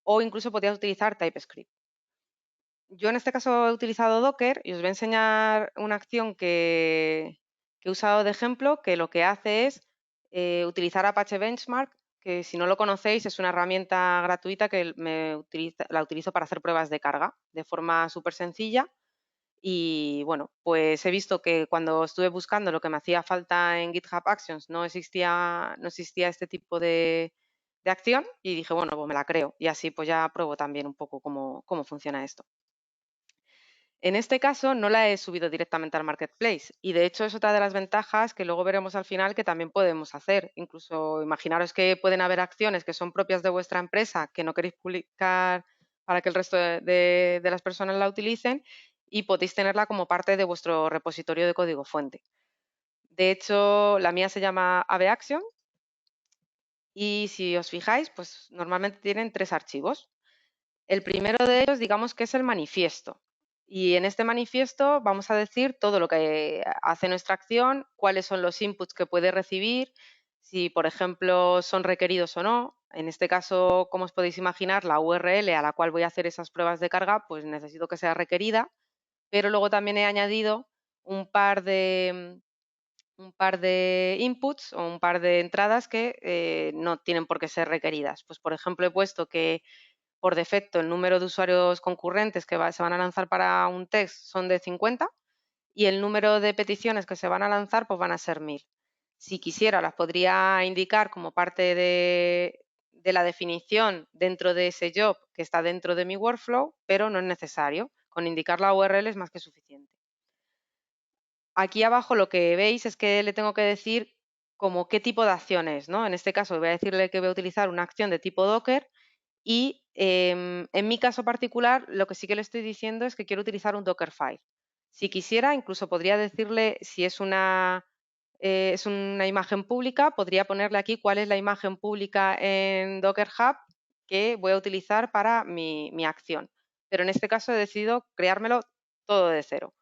o incluso podría utilizar TypeScript. Yo en este caso he utilizado Docker y os voy a enseñar una acción que he usado de ejemplo, que lo que hace es utilizar Apache Benchmark, que si no lo conocéis es una herramienta gratuita que la utilizo para hacer pruebas de carga de forma súper sencilla. Y bueno, pues he visto que cuando estuve buscando lo que me hacía falta en GitHub Actions no existía este tipo de acción y dije, bueno, pues me la creo y así pues ya pruebo también un poco cómo funciona esto. En este caso no la he subido directamente al marketplace y de hecho es otra de las ventajas que luego veremos al final que también podemos hacer. Incluso imaginaros que pueden haber acciones que son propias de vuestra empresa que no queréis publicar para que el resto de las personas la utilicen y podéis tenerla como parte de vuestro repositorio de código fuente. De hecho, la mía se llama Ave Action y si os fijáis, pues normalmente tienen 3 archivos. El primero de ellos, digamos que es el manifiesto. Y en este manifiesto vamos a decir todo lo que hace nuestra acción, cuáles son los inputs que puede recibir, si, por ejemplo, son requeridos o no. En este caso, como os podéis imaginar, la URL a la cual voy a hacer esas pruebas de carga, pues necesito que sea requerida, pero luego también he añadido un par de inputs o un par de entradas que no tienen por qué ser requeridas. Pues, por ejemplo, he puesto que por defecto el número de usuarios concurrentes que se van a lanzar para un test son de 50 y el número de peticiones que se van a lanzar pues van a ser 1000. Si quisiera las podría indicar como parte de la definición dentro de ese job que está dentro de mi workflow, pero no es necesario. Con indicar la URL es más que suficiente. Aquí abajo lo que veis es que le tengo que decir como qué tipo de acciones, ¿no? En este caso voy a decirle que voy a utilizar una acción de tipo Docker y en mi caso particular lo que sí que le estoy diciendo es que quiero utilizar un Dockerfile. Si quisiera, incluso podría decirle si es una imagen pública, podría ponerle aquí cuál es la imagen pública en Docker Hub que voy a utilizar para mi acción. Pero en este caso he decidido creármelo todo de cero.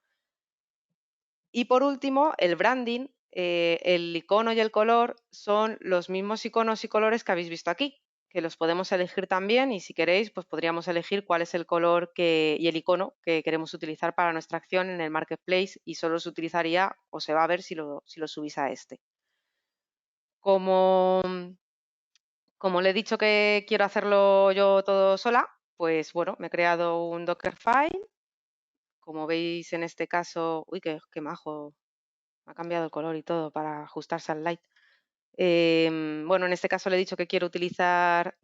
Y por último, el branding, el icono y el color son los mismos iconos y colores que habéis visto aquí, que los podemos elegir también y si queréis, pues podríamos elegir cuál es el color y el icono que queremos utilizar para nuestra acción en el marketplace y solo se utilizaría o se va a ver si lo subís a este. Como le he dicho que quiero hacerlo yo todo sola, pues bueno, me he creado un Dockerfile. Como veis en este caso, uy, qué majo, me ha cambiado el color y todo para ajustarse al light. Bueno, en este caso le he dicho que quiero utilizar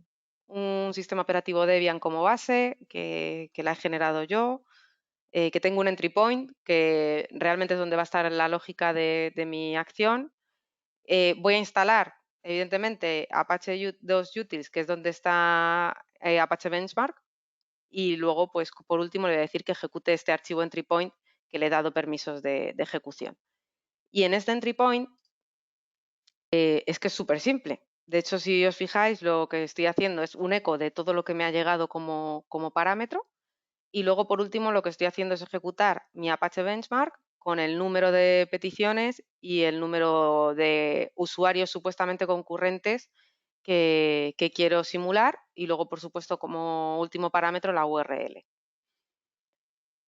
un sistema operativo Debian como base, que la he generado yo, que tengo un entry point, que realmente es donde va a estar la lógica de mi acción. Voy a instalar, evidentemente, Apache 2 Utils, que es donde está Apache Benchmark, y luego, pues por último, le voy a decir que ejecute este archivo entry point que le he dado permisos de ejecución. Y en este entry point es que es súper simple. De hecho, si os fijáis, lo que estoy haciendo es un eco de todo lo que me ha llegado como parámetro y luego, por último, lo que estoy haciendo es ejecutar mi Apache Benchmark con el número de peticiones y el número de usuarios supuestamente concurrentes que quiero simular y luego, por supuesto, como último parámetro, la URL.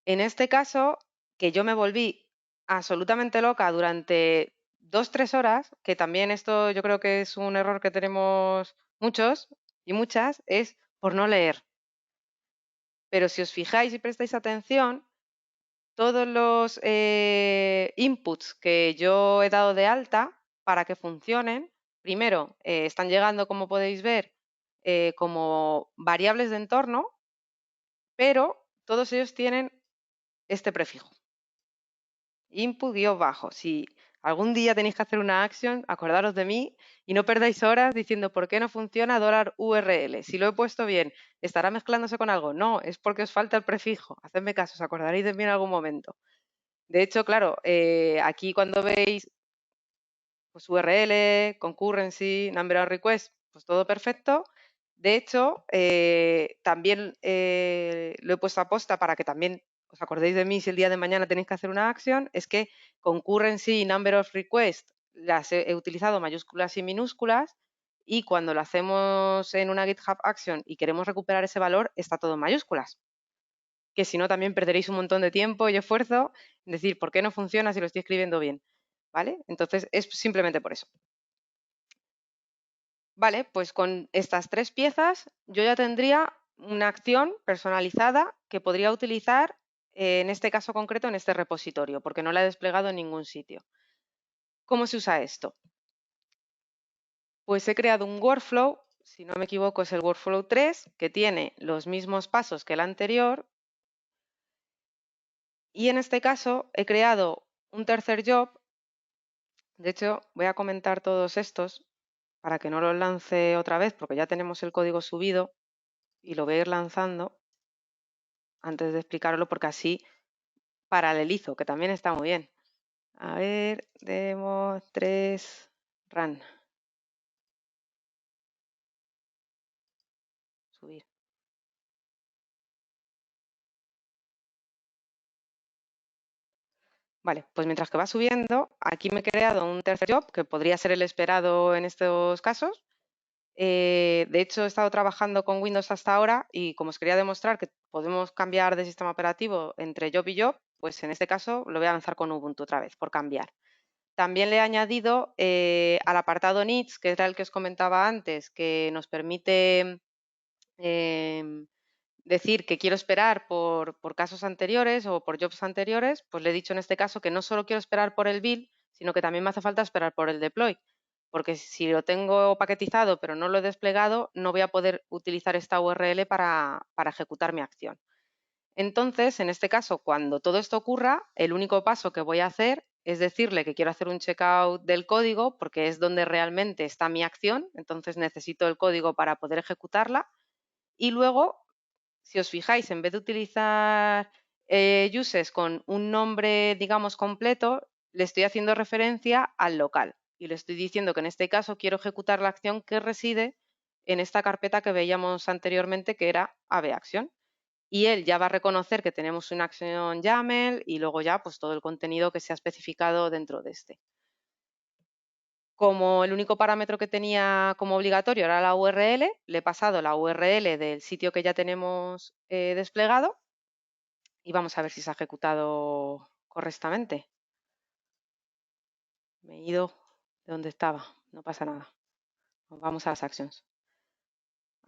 En este caso, que yo me volví absolutamente loca durante 2-3 horas, que también esto yo creo que es un error que tenemos muchos y muchas, es por no leer. Pero si os fijáis y prestáis atención, todos los inputs que yo he dado de alta para que funcionen, primero están llegando, como podéis ver, como variables de entorno, pero todos ellos tienen este prefijo. Input-bajo. Si algún día tenéis que hacer una action, acordaros de mí y no perdáis horas diciendo por qué no funciona $URL. Si lo he puesto bien, ¿estará mezclándose con algo? No, es porque os falta el prefijo. Hacedme caso, os acordaréis de mí en algún momento. De hecho, claro, aquí cuando veis pues, URL, concurrency, number of requests, pues todo perfecto. De hecho, también lo he puesto a posta para que también os acordéis de mí si el día de mañana tenéis que hacer una acción, es que concurrency y number of requests las he utilizado mayúsculas y minúsculas y cuando lo hacemos en una GitHub Action y queremos recuperar ese valor, está todo en mayúsculas. Que si no, también perderéis un montón de tiempo y esfuerzo en decir, ¿por qué no funciona si lo estoy escribiendo bien? ¿Vale? Entonces, es simplemente por eso. Vale, pues con estas 3 piezas yo ya tendría una acción personalizada que podría utilizar en este caso concreto en este repositorio, porque no la he desplegado en ningún sitio. ¿Cómo se usa esto? Pues he creado un workflow, si no me equivoco es el workflow 3, que tiene los mismos pasos que el anterior. Y en este caso he creado un tercer job. De hecho, voy a comentar todos estos para que no los lance otra vez, porque ya tenemos el código subido y lo voy a ir lanzando antes de explicarlo, porque así paralelizo, que también está muy bien. A ver, demo 3 run. Subir. Vale, pues mientras que va subiendo, aquí me he creado un tercer job que podría ser el esperado en estos casos. De hecho, he estado trabajando con Windows hasta ahora y como os quería demostrar que podemos cambiar de sistema operativo entre job y job, pues en este caso lo voy a lanzar con Ubuntu otra vez, por cambiar. También le he añadido al apartado Needs, que era el que os comentaba antes, que nos permite decir que quiero esperar por casos anteriores o por jobs anteriores, pues le he dicho en este caso que no solo quiero esperar por el build, sino que también me hace falta esperar por el deploy, porque si lo tengo paquetizado pero no lo he desplegado, no voy a poder utilizar esta URL para ejecutar mi acción. Entonces, en este caso, cuando todo esto ocurra, el único paso que voy a hacer es decirle que quiero hacer un checkout del código porque es donde realmente está mi acción, entonces necesito el código para poder ejecutarla y luego, si os fijáis, en vez de utilizar uses con un nombre, digamos, completo, le estoy haciendo referencia al local y le estoy diciendo que en este caso quiero ejecutar la acción que reside en esta carpeta que veíamos anteriormente que era AVAction. Y él ya va a reconocer que tenemos una acción YAML y luego ya pues todo el contenido que se ha especificado dentro de este. Como el único parámetro que tenía como obligatorio era la URL, le he pasado la URL del sitio que ya tenemos desplegado y vamos a ver si se ha ejecutado correctamente. Me he ido de donde estaba, no pasa nada. Vamos a las actions.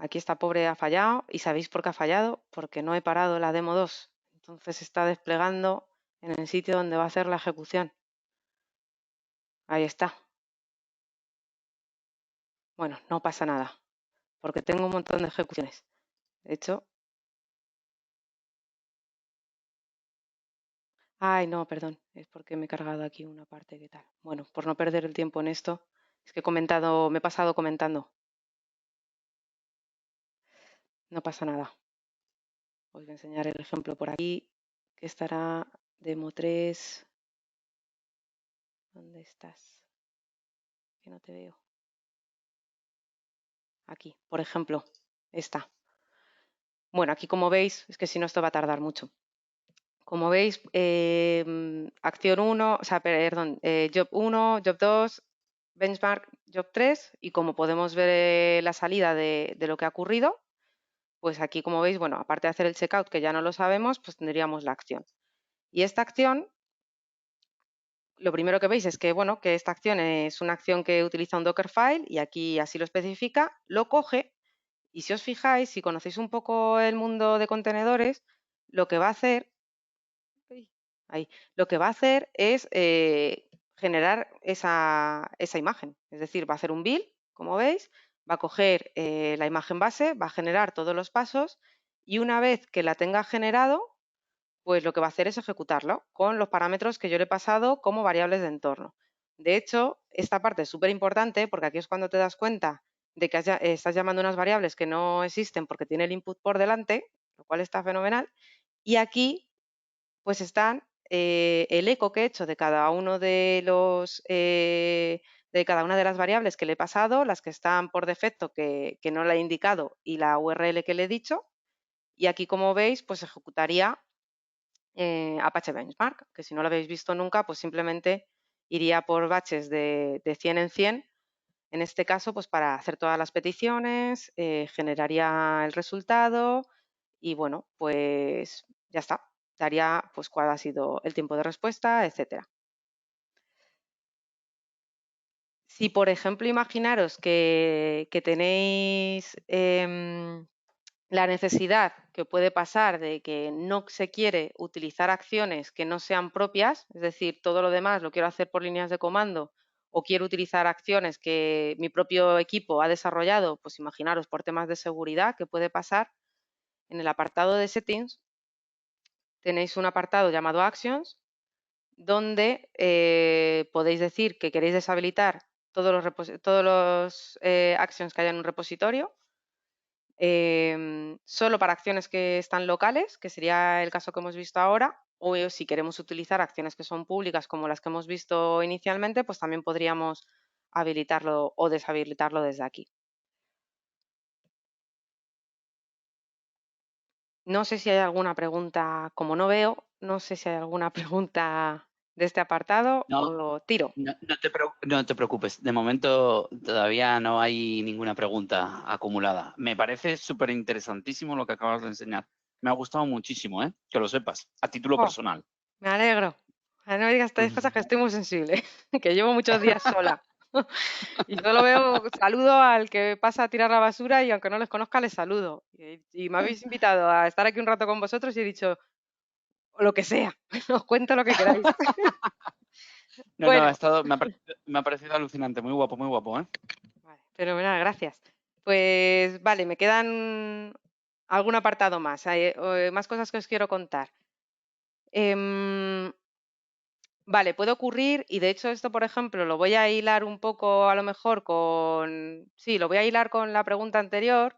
Aquí esta pobre ha fallado y ¿sabéis por qué ha fallado? Porque no he parado la demo 2. Entonces está desplegando en el sitio donde va a hacer la ejecución. Ahí está. Bueno, no pasa nada, porque tengo un montón de ejecuciones. De hecho, ay, no, perdón, es porque me he cargado aquí una parte que tal. Bueno, por no perder el tiempo en esto, es que he comentado, me he pasado comentando. No pasa nada. Os voy a enseñar el ejemplo por aquí, que estará demo 3. ¿Dónde estás? Que no te veo. Aquí, por ejemplo, esta. Bueno, aquí como veis, es que si no esto va a tardar mucho. Como veis, acción 1, o sea, perdón, job 1, job 2, benchmark, job 3 y como podemos ver la salida de lo que ha ocurrido, pues aquí como veis, bueno, aparte de hacer el checkout que ya no lo sabemos, pues tendríamos la acción. Y esta acción, lo primero que veis es que, bueno, que esta acción es una acción que utiliza un Dockerfile y aquí así lo especifica, lo coge y si os fijáis, si conocéis un poco el mundo de contenedores, lo que va a hacer ahí. Lo que va a hacer es generar esa imagen. Es decir, va a hacer un build, como veis, va a coger la imagen base, va a generar todos los pasos y una vez que la tenga generado, pues lo que va a hacer es ejecutarlo con los parámetros que yo le he pasado como variables de entorno. De hecho, esta parte es súper importante porque aquí es cuando te das cuenta de que estás llamando unas variables que no existen porque tiene el input por delante, lo cual está fenomenal. Y aquí pues están el eco que he hecho de cada uno de los de cada una de las variables que le he pasado, las que están por defecto que no le he indicado y la URL que le he dicho. Y aquí, como veis, pues ejecutaría Apache Benchmark, que si no lo habéis visto nunca, pues simplemente iría por batches de 100 en 100. En este caso, pues para hacer todas las peticiones, generaría el resultado y bueno, pues ya está. Daría pues cuál ha sido el tiempo de respuesta, etcétera. Si, por ejemplo, imaginaros que tenéis la necesidad que puede pasar de que no se quiere utilizar acciones que no sean propias, es decir, todo lo demás lo quiero hacer por líneas de comando o quiero utilizar acciones que mi propio equipo ha desarrollado, pues imaginaros por temas de seguridad, ¿qué puede pasar? En el apartado de settings tenéis un apartado llamado actions donde podéis decir que queréis deshabilitar todos los actions que haya en un repositorio solo para acciones que están locales, que sería el caso que hemos visto ahora, o si queremos utilizar acciones que son públicas como las que hemos visto inicialmente, pues también podríamos habilitarlo o deshabilitarlo desde aquí. No sé si hay alguna pregunta, como no veo, no sé si hay alguna pregunta de este apartado No, o tiro? no te preocupes. De momento todavía no hay ninguna pregunta acumulada. Me parece súper interesantísimo lo que acabas de enseñar. Me ha gustado muchísimo, ¿eh? Que lo sepas, a título Oh, personal. me alegro. No me digas estas cosas que estoy muy sensible, que llevo muchos días sola. Y solo veo, saludo al que pasa a tirar la basura y aunque no les conozca, les saludo. Y me habéis invitado a estar aquí un rato con vosotros y he dicho, lo que sea, os cuento lo que queráis. No, Bueno, me ha parecido alucinante. Muy guapo, ¿eh? vale, fenomenal, gracias. Pues vale, me quedan algún apartado más, más cosas que os quiero contar. Vale, puede ocurrir, y de hecho esto, por ejemplo, lo voy a hilar un poco a lo mejor con, sí, lo voy a hilar con la pregunta anterior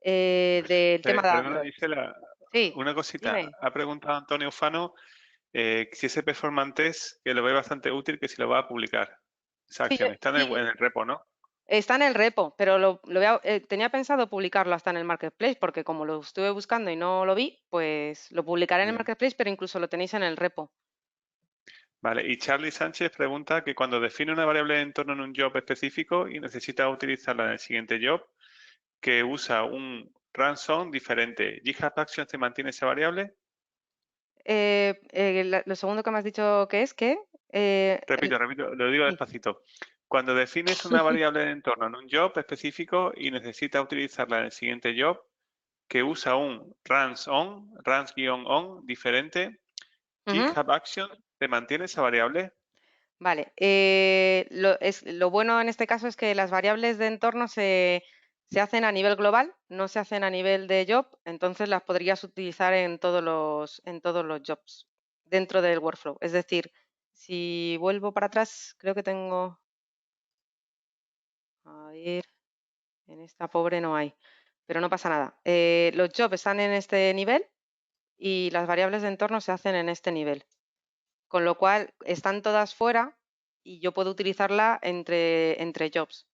del tema de Perdona, Android. Gisela, Sí, una cosita. dime. Ha preguntado Antonio Fano si ese performance test, que lo ve bastante útil, que si lo va a publicar. Esa Sí, acción. Está en sí, el repo, ¿no? está en el repo, pero tenía pensado publicarlo hasta en el Marketplace, porque como lo estuve buscando y no lo vi, pues lo publicaré en el Bien. Marketplace, pero incluso lo tenéis en el repo. Vale, y Charlie Sánchez pregunta que cuando define una variable de entorno en un job específico y necesita utilizarla en el siguiente job, que usa un ransom diferente, ¿GitHub Actions te mantiene esa variable? Lo segundo que me has dicho que es que... Repito, lo digo sí. despacito. Cuando defines una variable de entorno en un job específico y necesitas utilizarla en el siguiente job, que usa un runs-on diferente, Ujú. GitHub Actions te mantiene esa variable. Vale, lo bueno en este caso es que las variables de entorno se hacen a nivel global, no se hacen a nivel de job, entonces las podrías utilizar en todos los jobs dentro del workflow. Es decir, si vuelvo para atrás, creo que tengo, a ver, en esta pobre no hay, pero no pasa nada. Los jobs están en este nivel y las variables de entorno se hacen en este nivel. Con lo cual están todas fuera y yo puedo utilizarla entre jobs.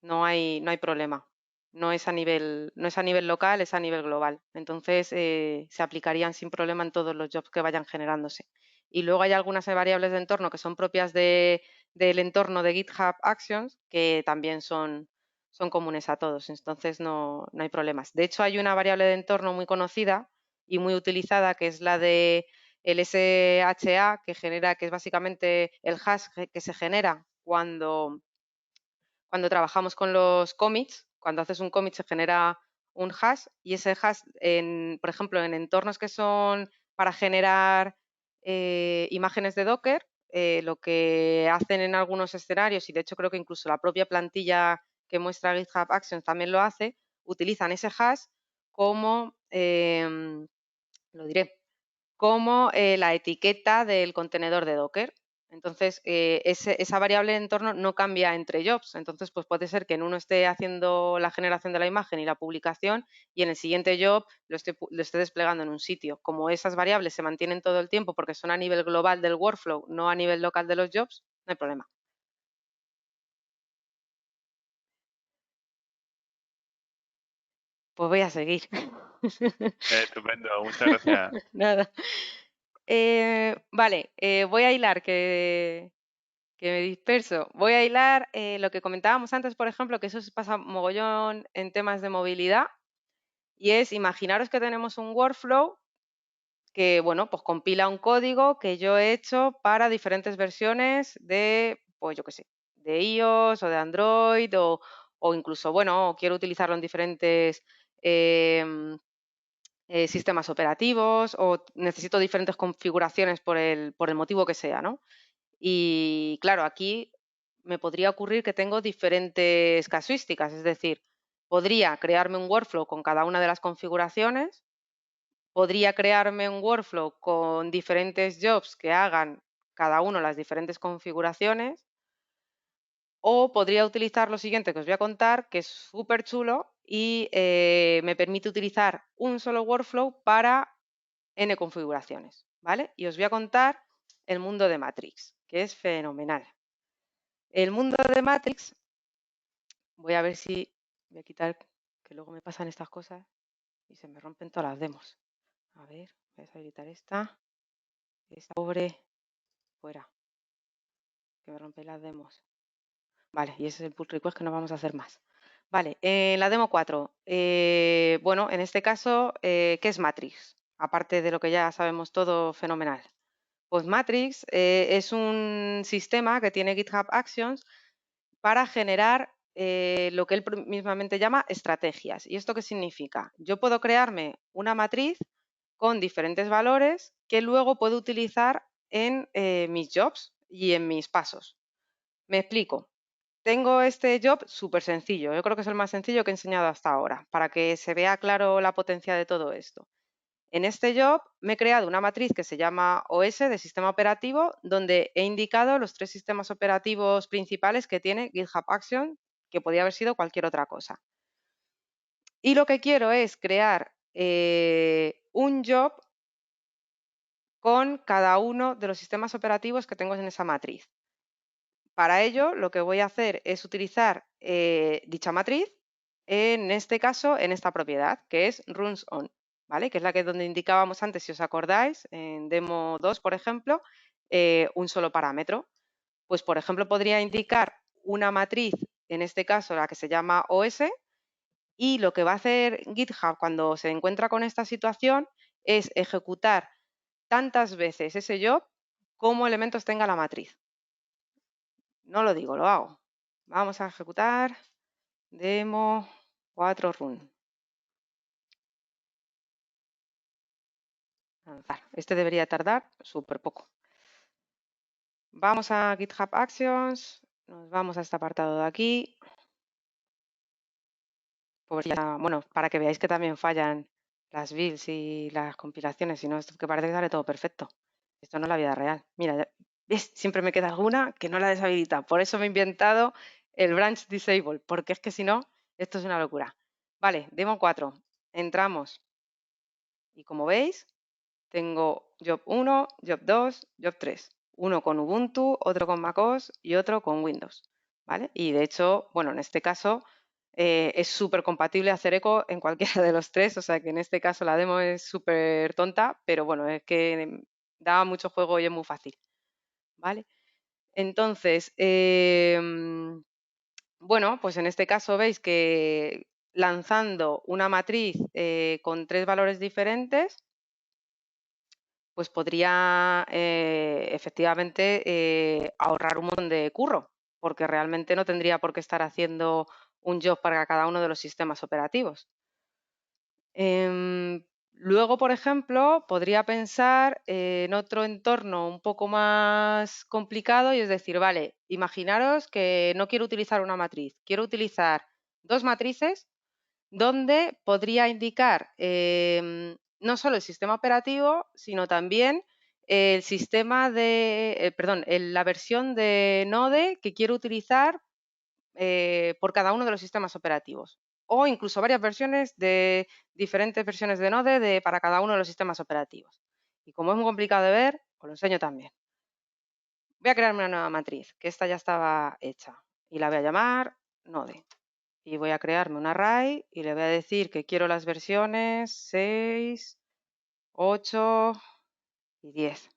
No hay problema. No es a nivel local, es a nivel global. Entonces se aplicarían sin problema en todos los jobs que vayan generándose. Y luego hay algunas variables de entorno que son propias del entorno de GitHub Actions que también son comunes a todos. Entonces no hay problemas. De hecho, hay una variable de entorno muy conocida y muy utilizada que es la de el SHA, que es básicamente el hash que se genera cuando trabajamos con los commits. Cuando haces un commit se genera un hash y ese hash, por ejemplo, en entornos que son para generar imágenes de Docker, lo que hacen en algunos escenarios, y de hecho creo que incluso la propia plantilla que muestra GitHub Actions también lo hace, utilizan ese hash como, lo diré, como la etiqueta del contenedor de Docker. Entonces, esa variable de entorno no cambia entre jobs. Entonces, pues puede ser que en uno esté haciendo la generación de la imagen y la publicación y en el siguiente job lo esté desplegando en un sitio. Como esas variables se mantienen todo el tiempo porque son a nivel global del workflow, no a nivel local de los jobs, no hay problema. Pues voy a seguir. Estupendo, muchas gracias. Nada. Vale, voy a hilar que me disperso. Voy a hilar lo que comentábamos antes, por ejemplo, que eso se pasa mogollón en temas de movilidad, y es imaginaros que tenemos un workflow que, bueno, pues compila un código que yo he hecho para diferentes versiones de, pues yo qué sé, de iOS o de Android o incluso, bueno, quiero utilizarlo en diferentes em, sistemas operativos o necesito diferentes configuraciones por el motivo que sea, ¿no? Y claro, aquí me podría ocurrir que tengo diferentes casuísticas, es decir, podría crearme un workflow con cada una de las configuraciones, podría crearme un workflow con diferentes jobs que hagan cada uno las diferentes configuraciones, o podría utilizar lo siguiente que os voy a contar, que es súper chulo y me permite utilizar un solo workflow para N configuraciones, ¿vale? Y os voy a contar el mundo de Matrix, que es fenomenal. El mundo de Matrix, voy a ver si voy a quitar, que luego me pasan estas cosas y se me rompen todas las demos. A ver, voy a deshabilitar esta pobre fuera. Que me rompe las demos. Vale, y ese es el pull request que no vamos a hacer más. Vale, la demo 4. Bueno, en este caso, ¿qué es Matrix? Aparte de lo que ya sabemos todo, fenomenal. Pues Matrix es un sistema que tiene GitHub Actions para generar lo que él mismamente llama estrategias. ¿Y esto qué significa? Yo puedo crearme una matriz con diferentes valores que luego puedo utilizar en mis jobs y en mis pasos. Me explico. Tengo este job súper sencillo. Yo creo que es el más sencillo que he enseñado hasta ahora, para que se vea claro la potencia de todo esto. En este job me he creado una matriz que se llama OS de sistema operativo, donde he indicado los 3 sistemas operativos principales que tiene GitHub Action, que podía haber sido cualquier otra cosa. Y lo que quiero es crear un job con cada uno de los sistemas operativos que tengo en esa matriz. Para ello, lo que voy a hacer es utilizar dicha matriz, en este caso, en esta propiedad, que es runs_on, ¿vale? Que es la que donde indicábamos antes, si os acordáis, en demo 2, por ejemplo, un solo parámetro. Pues, por ejemplo, podría indicar una matriz, en este caso, la que se llama OS, y lo que va a hacer GitHub cuando se encuentra con esta situación es ejecutar tantas veces ese job como elementos tenga la matriz. No lo digo, lo hago. Vamos a ejecutar demo 4 run. Avanzar. Este debería tardar súper poco. Vamos a GitHub Actions, nos vamos a este apartado de aquí. Pues ya, bueno, para que veáis que también fallan las builds y las compilaciones, si no, esto que parece que sale todo perfecto. Esto no es la vida real. Mira, ¿ves? Siempre me queda alguna que no la deshabilita. Por eso me he inventado el branch disable, porque es que si no, esto es una locura. Vale, demo 4. Entramos. Y como veis, tengo job 1, job 2, job 3. Uno con Ubuntu, otro con macOS y otro con Windows. ¿Vale? Y de hecho, bueno, en este caso es súper compatible hacer eco en cualquiera de los 3. O sea que en este caso la demo es súper tonta, pero bueno, es que da mucho juego y es muy fácil. ¿Vale? Entonces, bueno, pues en este caso veis que lanzando una matriz con 3 valores diferentes, pues podría efectivamente ahorrar un montón de curro, porque realmente no tendría por qué estar haciendo un job para cada uno de los sistemas operativos. Luego, por ejemplo, podría pensar en otro entorno un poco más complicado y es decir, vale, imaginaros que no quiero utilizar una matriz, quiero utilizar 2 matrices donde podría indicar no solo el sistema operativo, sino también el sistema de, la versión de Node que quiero utilizar por cada uno de los sistemas operativos. O incluso varias versiones de diferentes versiones de Node para cada uno de los sistemas operativos. Y como es muy complicado de ver, os lo enseño también. Voy a crearme una nueva matriz, que esta ya estaba hecha. Y la voy a llamar Node. Y voy a crearme un array y le voy a decir que quiero las versiones 6, 8 y 10.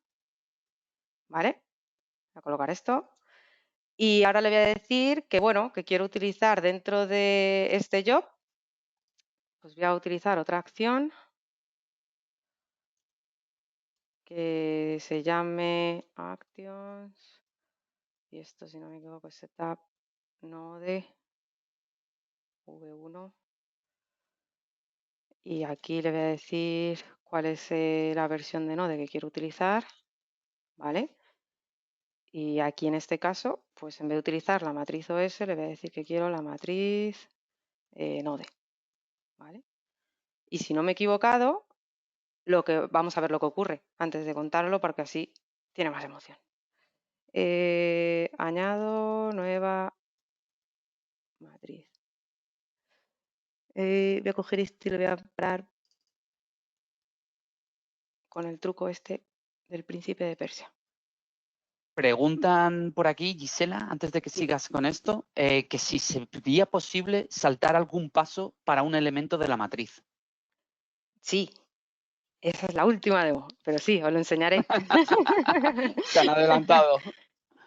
¿Vale? Voy a colocar esto. Y ahora le voy a decir que, bueno, que quiero utilizar dentro de este job, pues voy a utilizar otra acción que se llame actions. Y esto, si no me equivoco, es setup node v1. Y aquí le voy a decir cuál es la versión de Node que quiero utilizar, ¿vale? Y aquí en este caso, pues en vez de utilizar la matriz OS, le voy a decir que quiero la matriz Node, ¿vale? Y si no me he equivocado, vamos a ver lo que ocurre antes de contarlo porque así tiene más emoción. Añado nueva matriz. Voy a coger esto y lo voy a parar con el truco este del príncipe de Persia. Preguntan por aquí, Gisela, antes de que sigas con esto, que si sería posible saltar algún paso para un elemento de la matriz. Sí, Esa es la última demo, pero sí, os lo enseñaré. Te han adelantado.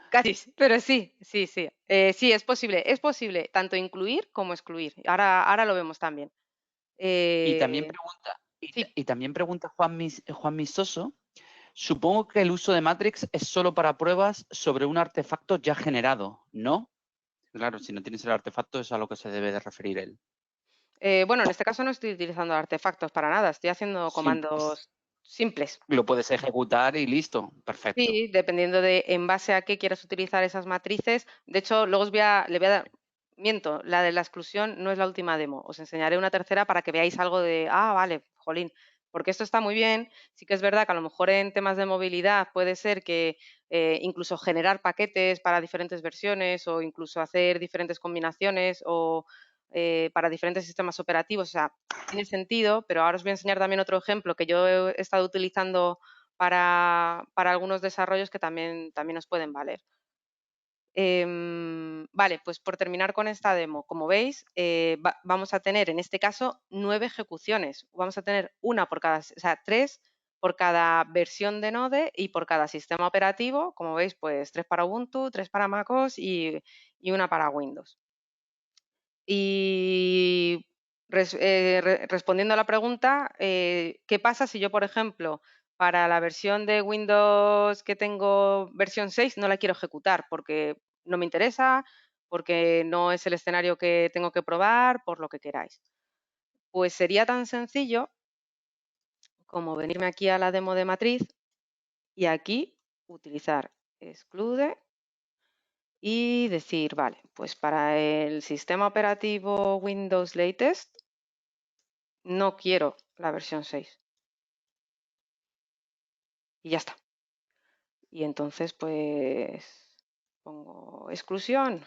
Casi, pero sí, sí, sí. Sí, es posible tanto incluir como excluir. Ahora lo vemos también. Y también Eh, pregunta, sí, y también pregunta Juan Misoso, supongo que el uso de Matrix es solo para pruebas sobre un artefacto ya generado, ¿no? Claro, si no tienes el artefacto es a lo que se debe de referir él. bueno, en este caso no estoy utilizando artefactos para nada, estoy haciendo Simples. comandos simples. Lo puedes ejecutar y listo. Perfecto. Sí, dependiendo de en base a qué quieras utilizar esas matrices. De hecho, luego le voy a dar, miento, la de la exclusión no es la última demo. Os enseñaré una tercera para que veáis algo de, vale, jolín, porque esto está muy bien. Sí que es verdad que a lo mejor en temas de movilidad puede ser que incluso generar paquetes para diferentes versiones o incluso hacer diferentes combinaciones o para diferentes sistemas operativos. O sea, tiene sentido, pero ahora os voy a enseñar también otro ejemplo que yo he estado utilizando para algunos desarrollos que también nos pueden valer. Vale, pues por terminar con esta demo, como veis, vamos a tener en este caso 9 ejecuciones. Vamos a tener una por cada, o sea, 3 por cada versión de Node y por cada sistema operativo. Como veis, pues 3 para Ubuntu, 3 para MacOS y una para Windows. Y respondiendo a la pregunta, ¿qué pasa si yo, por ejemplo, para la versión de Windows que tengo versión 6 no la quiero ejecutar porque no me interesa, porque no es el escenario que tengo que probar, por lo que queráis? Pues sería tan sencillo como venirme aquí a la demo de matriz y aquí utilizar exclude y decir, vale, pues para el sistema operativo Windows Latest no quiero la versión 6. Y ya está. Y entonces, pues, pongo exclusión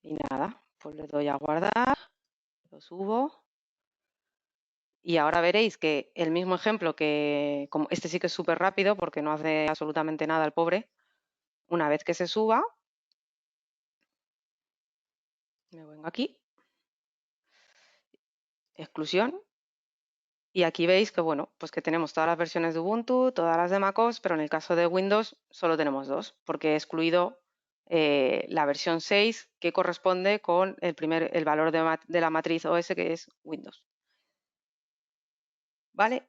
y nada, pues le doy a guardar, lo subo. Y ahora veréis que el mismo ejemplo que, como este sí que es súper rápido porque no hace absolutamente nada el pobre, una vez que se suba, me vengo aquí, exclusión, y aquí veis que, bueno, pues que tenemos todas las versiones de Ubuntu, todas las de MacOS, pero en el caso de Windows solo tenemos 2, porque he excluido la versión 6 que corresponde con el valor de la matriz OS que es Windows. ¿Vale?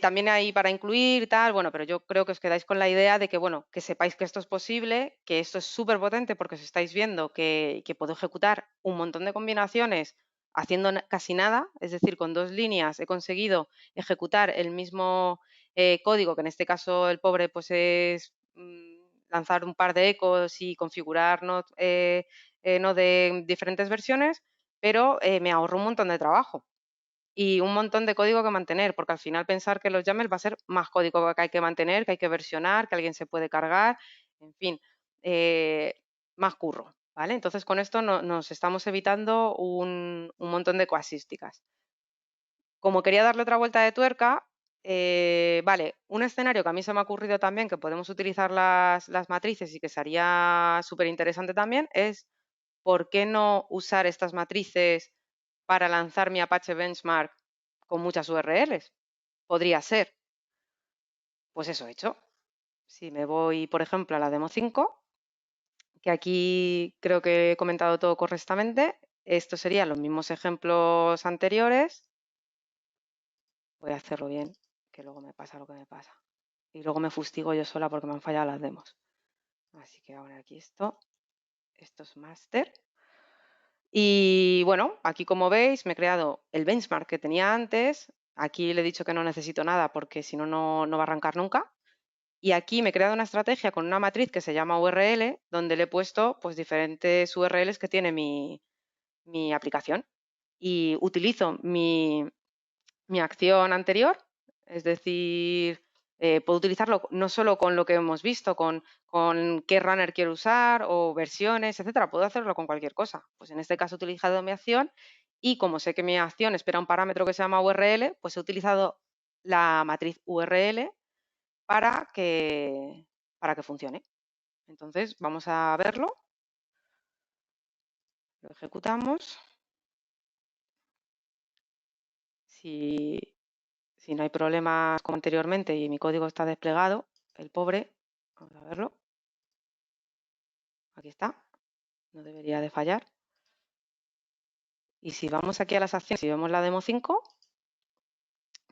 También hay para incluir y tal, bueno, pero yo creo que os quedáis con la idea de que, bueno, que sepáis que esto es posible, que esto es súper potente porque os estáis viendo que puedo ejecutar un montón de combinaciones haciendo casi nada, es decir, con 2 líneas he conseguido ejecutar el mismo código, que en este caso el pobre pues es lanzar un par de ecos y configurar no de diferentes versiones, pero me ahorro un montón de trabajo y un montón de código que mantener, porque al final pensar que los YAML va a ser más código que hay que mantener, que hay que versionar, que alguien se puede cargar, en fin, más curro, ¿vale? Entonces con esto nos estamos evitando un montón de casuísticas. Como quería darle otra vuelta de tuerca, vale, un escenario que a mí se me ha ocurrido también, que podemos utilizar las matrices y que sería súper interesante también, es ¿por qué no usar estas matrices para lanzar mi Apache Benchmark con muchas URLs? Podría ser. Pues eso he hecho. Si me voy, por ejemplo, a la demo 5, que aquí creo que he comentado todo correctamente, estos serían los mismos ejemplos anteriores. Voy a hacerlo bien, que luego me pasa lo que me pasa. Y luego me fustigo yo sola porque me han fallado las demos. Así que ahora aquí esto es master. Y bueno, aquí como veis me he creado el benchmark que tenía antes. Aquí le he dicho que no necesito nada porque si no, no va a arrancar nunca. Y aquí me he creado una estrategia con una matriz que se llama URL, donde le he puesto pues diferentes URLs que tiene mi aplicación. Y utilizo mi acción anterior, es decir, puedo utilizarlo no solo con lo que hemos visto, con qué runner quiero usar o versiones, etcétera, puedo hacerlo con cualquier cosa. Pues en este caso he utilizado mi acción y como sé que mi acción espera un parámetro que se llama URL, pues he utilizado la matriz URL para que funcione. Entonces vamos a verlo, lo ejecutamos. Si si no hay problemas como anteriormente y mi código está desplegado, el pobre, vamos a verlo. Aquí está, no debería de fallar. Y si vamos aquí a las acciones y vemos la demo 5,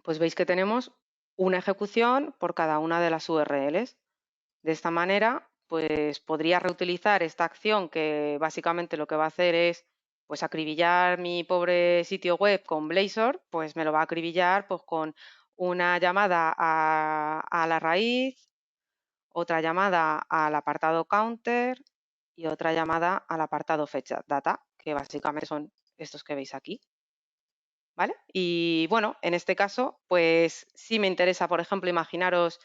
pues veis que tenemos una ejecución por cada una de las URLs. De esta manera, pues podría reutilizar esta acción que básicamente lo que va a hacer es pues acribillar mi pobre sitio web con Blazor, pues me lo va a acribillar pues con una llamada a la raíz, otra llamada al apartado counter y otra llamada al apartado fetch data, que básicamente son estos que veis aquí. ¿Vale? Y bueno, en este caso, pues sí me interesa, por ejemplo, imaginaros,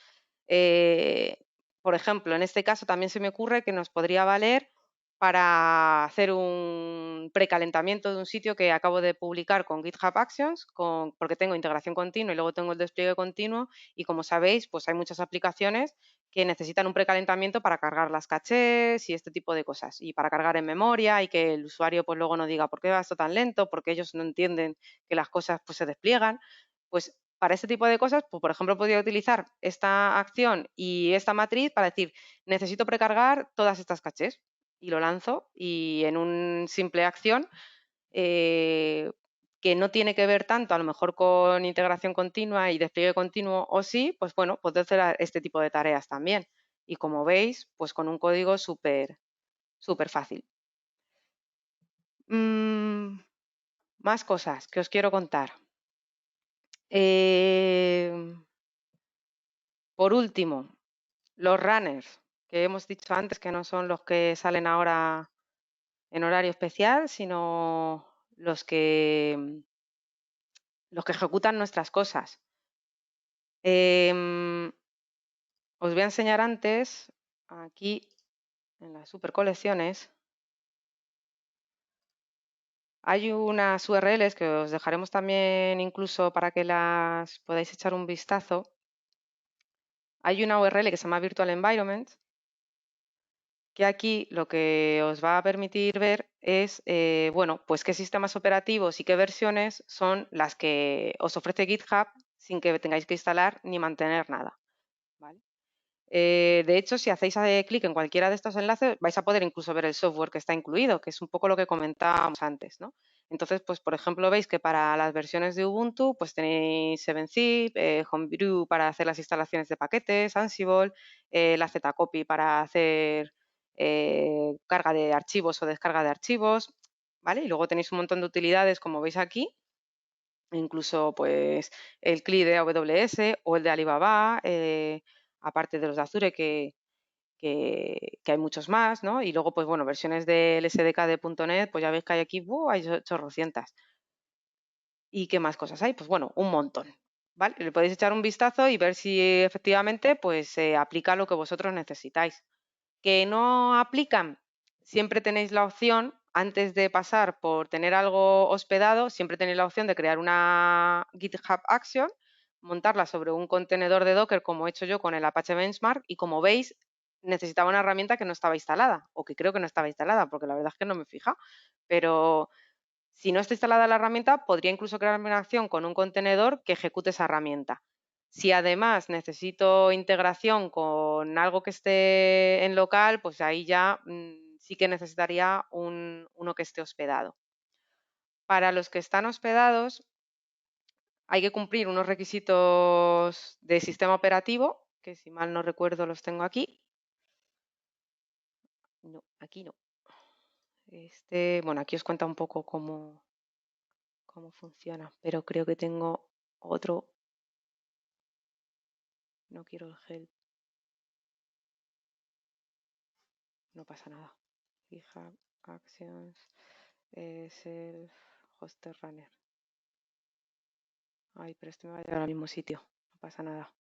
por ejemplo, en este caso también se me ocurre que nos podría valer para hacer un precalentamiento de un sitio que acabo de publicar con GitHub Actions, porque tengo integración continua y luego tengo el despliegue continuo y como sabéis, pues hay muchas aplicaciones que necesitan un precalentamiento para cargar las cachés y este tipo de cosas y para cargar en memoria y que el usuario pues luego no diga ¿por qué va esto tan lento? Porque ellos no entienden que las cosas pues se despliegan. Pues para este tipo de cosas, pues por ejemplo, podría utilizar esta acción y esta matriz para decir, necesito precargar todas estas cachés y lo lanzo y en una simple acción que no tiene que ver tanto a lo mejor con integración continua y despliegue continuo o sí, pues bueno, puedo hacer este tipo de tareas también. Y como veis, pues con un código súper fácil. Más cosas que os quiero contar. Por último, los runners, que hemos dicho antes que no son los que salen ahora en horario especial, sino los que ejecutan nuestras cosas. Os voy a enseñar antes, aquí en las super colecciones, hay unas URLs que os dejaremos también incluso para que las podáis echar un vistazo. Hay una URL que se llama Virtual Environment, que aquí lo que os va a permitir ver es, bueno, pues qué sistemas operativos y qué versiones son las que os ofrece GitHub sin que tengáis que instalar ni mantener nada. ¿Vale? De hecho, si hacéis clic en cualquiera de estos enlaces, vais a poder incluso ver el software que está incluido, que es un poco lo que comentábamos antes, ¿no? Entonces, pues por ejemplo, veis que para las versiones de Ubuntu, pues tenéis 7zip, Homebrew para hacer las instalaciones de paquetes, Ansible, la Zcopy para hacer carga de archivos o descarga de archivos, ¿vale? Y luego tenéis un montón de utilidades, como veis aquí, incluso pues el CLI de AWS o el de Alibaba, aparte de los de Azure que hay muchos más, ¿no? Y luego, pues bueno, versiones del SDK de .NET, pues ya veis que hay aquí, hay chorrocientas. ¿Y qué más cosas hay? Pues bueno, un montón, ¿vale? Le podéis echar un vistazo y ver si efectivamente pues se aplica lo que vosotros necesitáis. ¿Que no aplican? Siempre tenéis la opción, antes de pasar por tener algo hospedado, siempre tenéis la opción de crear una GitHub Action, montarla sobre un contenedor de Docker como he hecho yo con el Apache Benchmark y como veis necesitaba una herramienta que no estaba instalada o que creo que no estaba instalada porque la verdad es que no me fija, pero si no está instalada la herramienta podría incluso crearme una acción con un contenedor que ejecute esa herramienta. Si además necesito integración con algo que esté en local, pues ahí ya sí que necesitaría uno que esté hospedado. Para los que están hospedados hay que cumplir unos requisitos de sistema operativo, que si mal no recuerdo los tengo aquí. No, aquí no. Bueno, aquí os cuenta un poco cómo funciona, pero creo que tengo otro. No quiero el help. No pasa nada. GitHub Actions es el hoster runner. Ay, pero me va a llevar al mismo sitio. No pasa nada.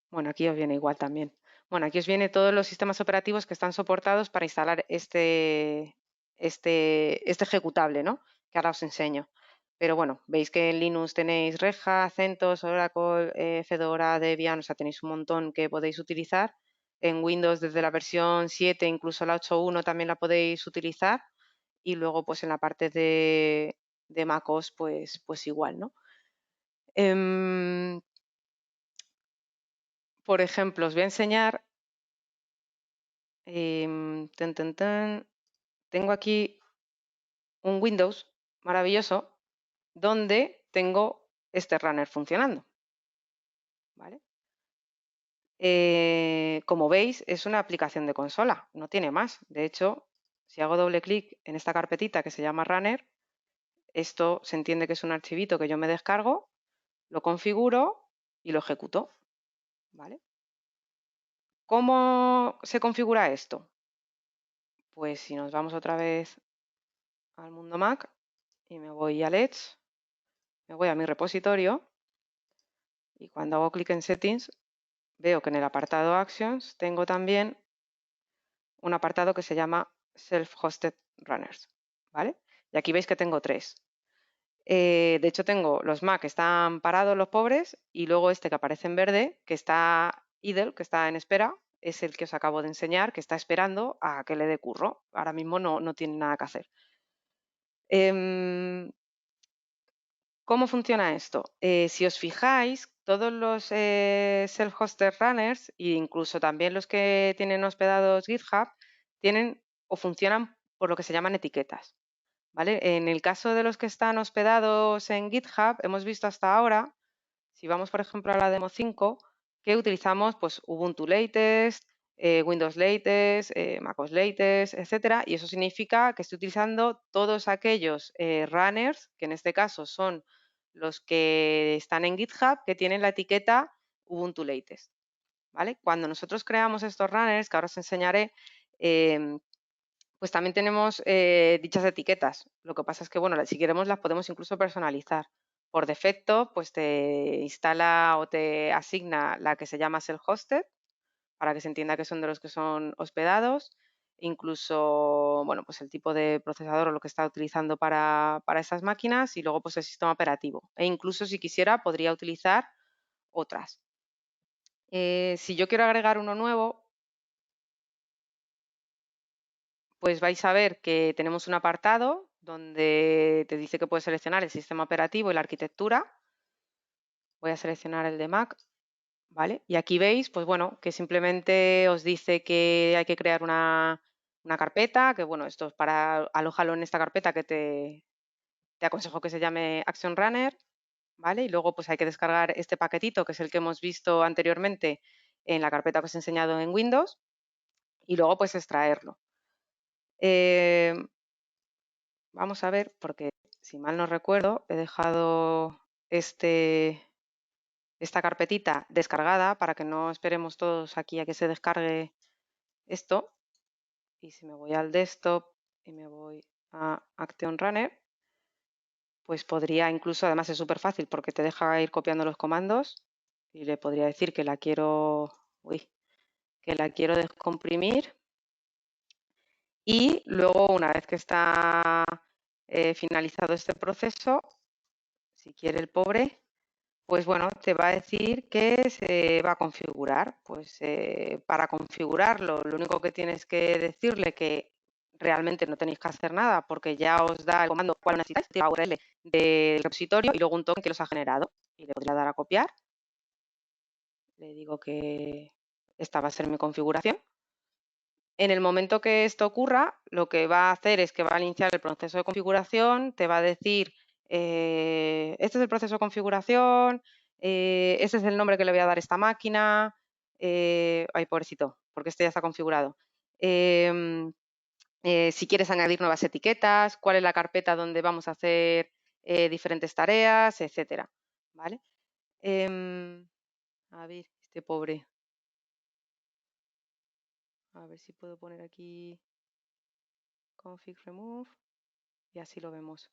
Bueno, aquí os viene igual también. Bueno, aquí os viene todos los sistemas operativos que están soportados para instalar este ejecutable, ¿no? Que ahora os enseño. Pero bueno, veis que en Linux tenéis Red Hat, CentOS, Oracle, Fedora, Debian, o sea, tenéis un montón que podéis utilizar. En Windows desde la versión 7, incluso la 8.1 también la podéis utilizar. Y luego, pues en la parte de de macOS pues igual, ¿no? Por ejemplo, os voy a enseñar, tengo aquí un Windows maravilloso donde tengo este runner funcionando, ¿vale? Como veis, es una aplicación de consola, no tiene más. De hecho, si hago doble clic en esta carpetita que se llama runner, esto se entiende que es un archivito que yo me descargo, lo configuro y lo ejecuto, ¿vale? ¿Cómo se configura esto? Pues si nos vamos otra vez al mundo Mac y me voy al Edge, me voy a mi repositorio y cuando hago clic en Settings veo que en el apartado Actions tengo también un apartado que se llama Self-Hosted Runners, ¿vale? Y aquí veis que tengo 3. De hecho, tengo los Mac que están parados, los pobres, y luego este que aparece en verde, que está idle, que está en espera, es el que os acabo de enseñar, que está esperando a que le dé curro. Ahora mismo no tiene nada que hacer. ¿Cómo funciona esto? Si os fijáis, todos los self-hosted runners e incluso también los que tienen hospedados GitHub tienen o funcionan por lo que se llaman etiquetas, ¿vale? En el caso de los que están hospedados en GitHub, hemos visto hasta ahora, si vamos por ejemplo a la demo 5, que utilizamos pues Ubuntu Latest, Windows Latest, MacOS Latest, etcétera, y eso significa que estoy utilizando todos aquellos runners, que en este caso son los que están en GitHub, que tienen la etiqueta Ubuntu Latest, ¿vale? Cuando nosotros creamos estos runners, que ahora os enseñaré, pues también tenemos dichas etiquetas. Lo que pasa es que, bueno, si queremos las podemos incluso personalizar. Por defecto, pues te instala o te asigna la que se llama self-hosted, para que se entienda que son de los que son hospedados. Incluso, bueno, pues el tipo de procesador o lo que está utilizando para esas máquinas y luego pues el sistema operativo. E incluso si quisiera podría utilizar otras. Si yo quiero agregar uno nuevo, pues vais a ver que tenemos un apartado donde te dice que puedes seleccionar el sistema operativo y la arquitectura. Voy a seleccionar el de Mac, ¿vale? Y aquí veis, pues bueno, que simplemente os dice que hay que crear una carpeta, que bueno, esto es para alojarlo en esta carpeta que te aconsejo que se llame Action Runner, ¿vale? Y luego pues hay que descargar este paquetito, que es el que hemos visto anteriormente en la carpeta que os he enseñado en Windows, y luego pues extraerlo. Vamos a ver, porque si mal no recuerdo, he dejado esta carpetita descargada para que no esperemos todos aquí a que se descargue esto. Y si me voy al desktop y me voy a Action Runner, pues podría incluso, además es súper fácil porque te deja ir copiando los comandos y le podría decir que la quiero, descomprimir. Y luego, una vez que está finalizado este proceso, si quiere el pobre, pues bueno, te va a decir que se va a configurar. Pues para configurarlo, lo único que tienes que decirle que realmente no tenéis que hacer nada porque ya os da el comando cuál necesitáis, la URL del repositorio y luego un token que los ha generado. Y le podría dar a copiar. Le digo que esta va a ser mi configuración. En el momento que esto ocurra, lo que va a hacer es que va a iniciar el proceso de configuración, te va a decir, este es el proceso de configuración, este es el nombre que le voy a dar a esta máquina, ay, pobrecito, porque este ya está configurado. Si quieres añadir nuevas etiquetas, cuál es la carpeta donde vamos a hacer diferentes tareas, etcétera, ¿vale? A ver, este pobre. A ver si puedo poner aquí config remove y así lo vemos.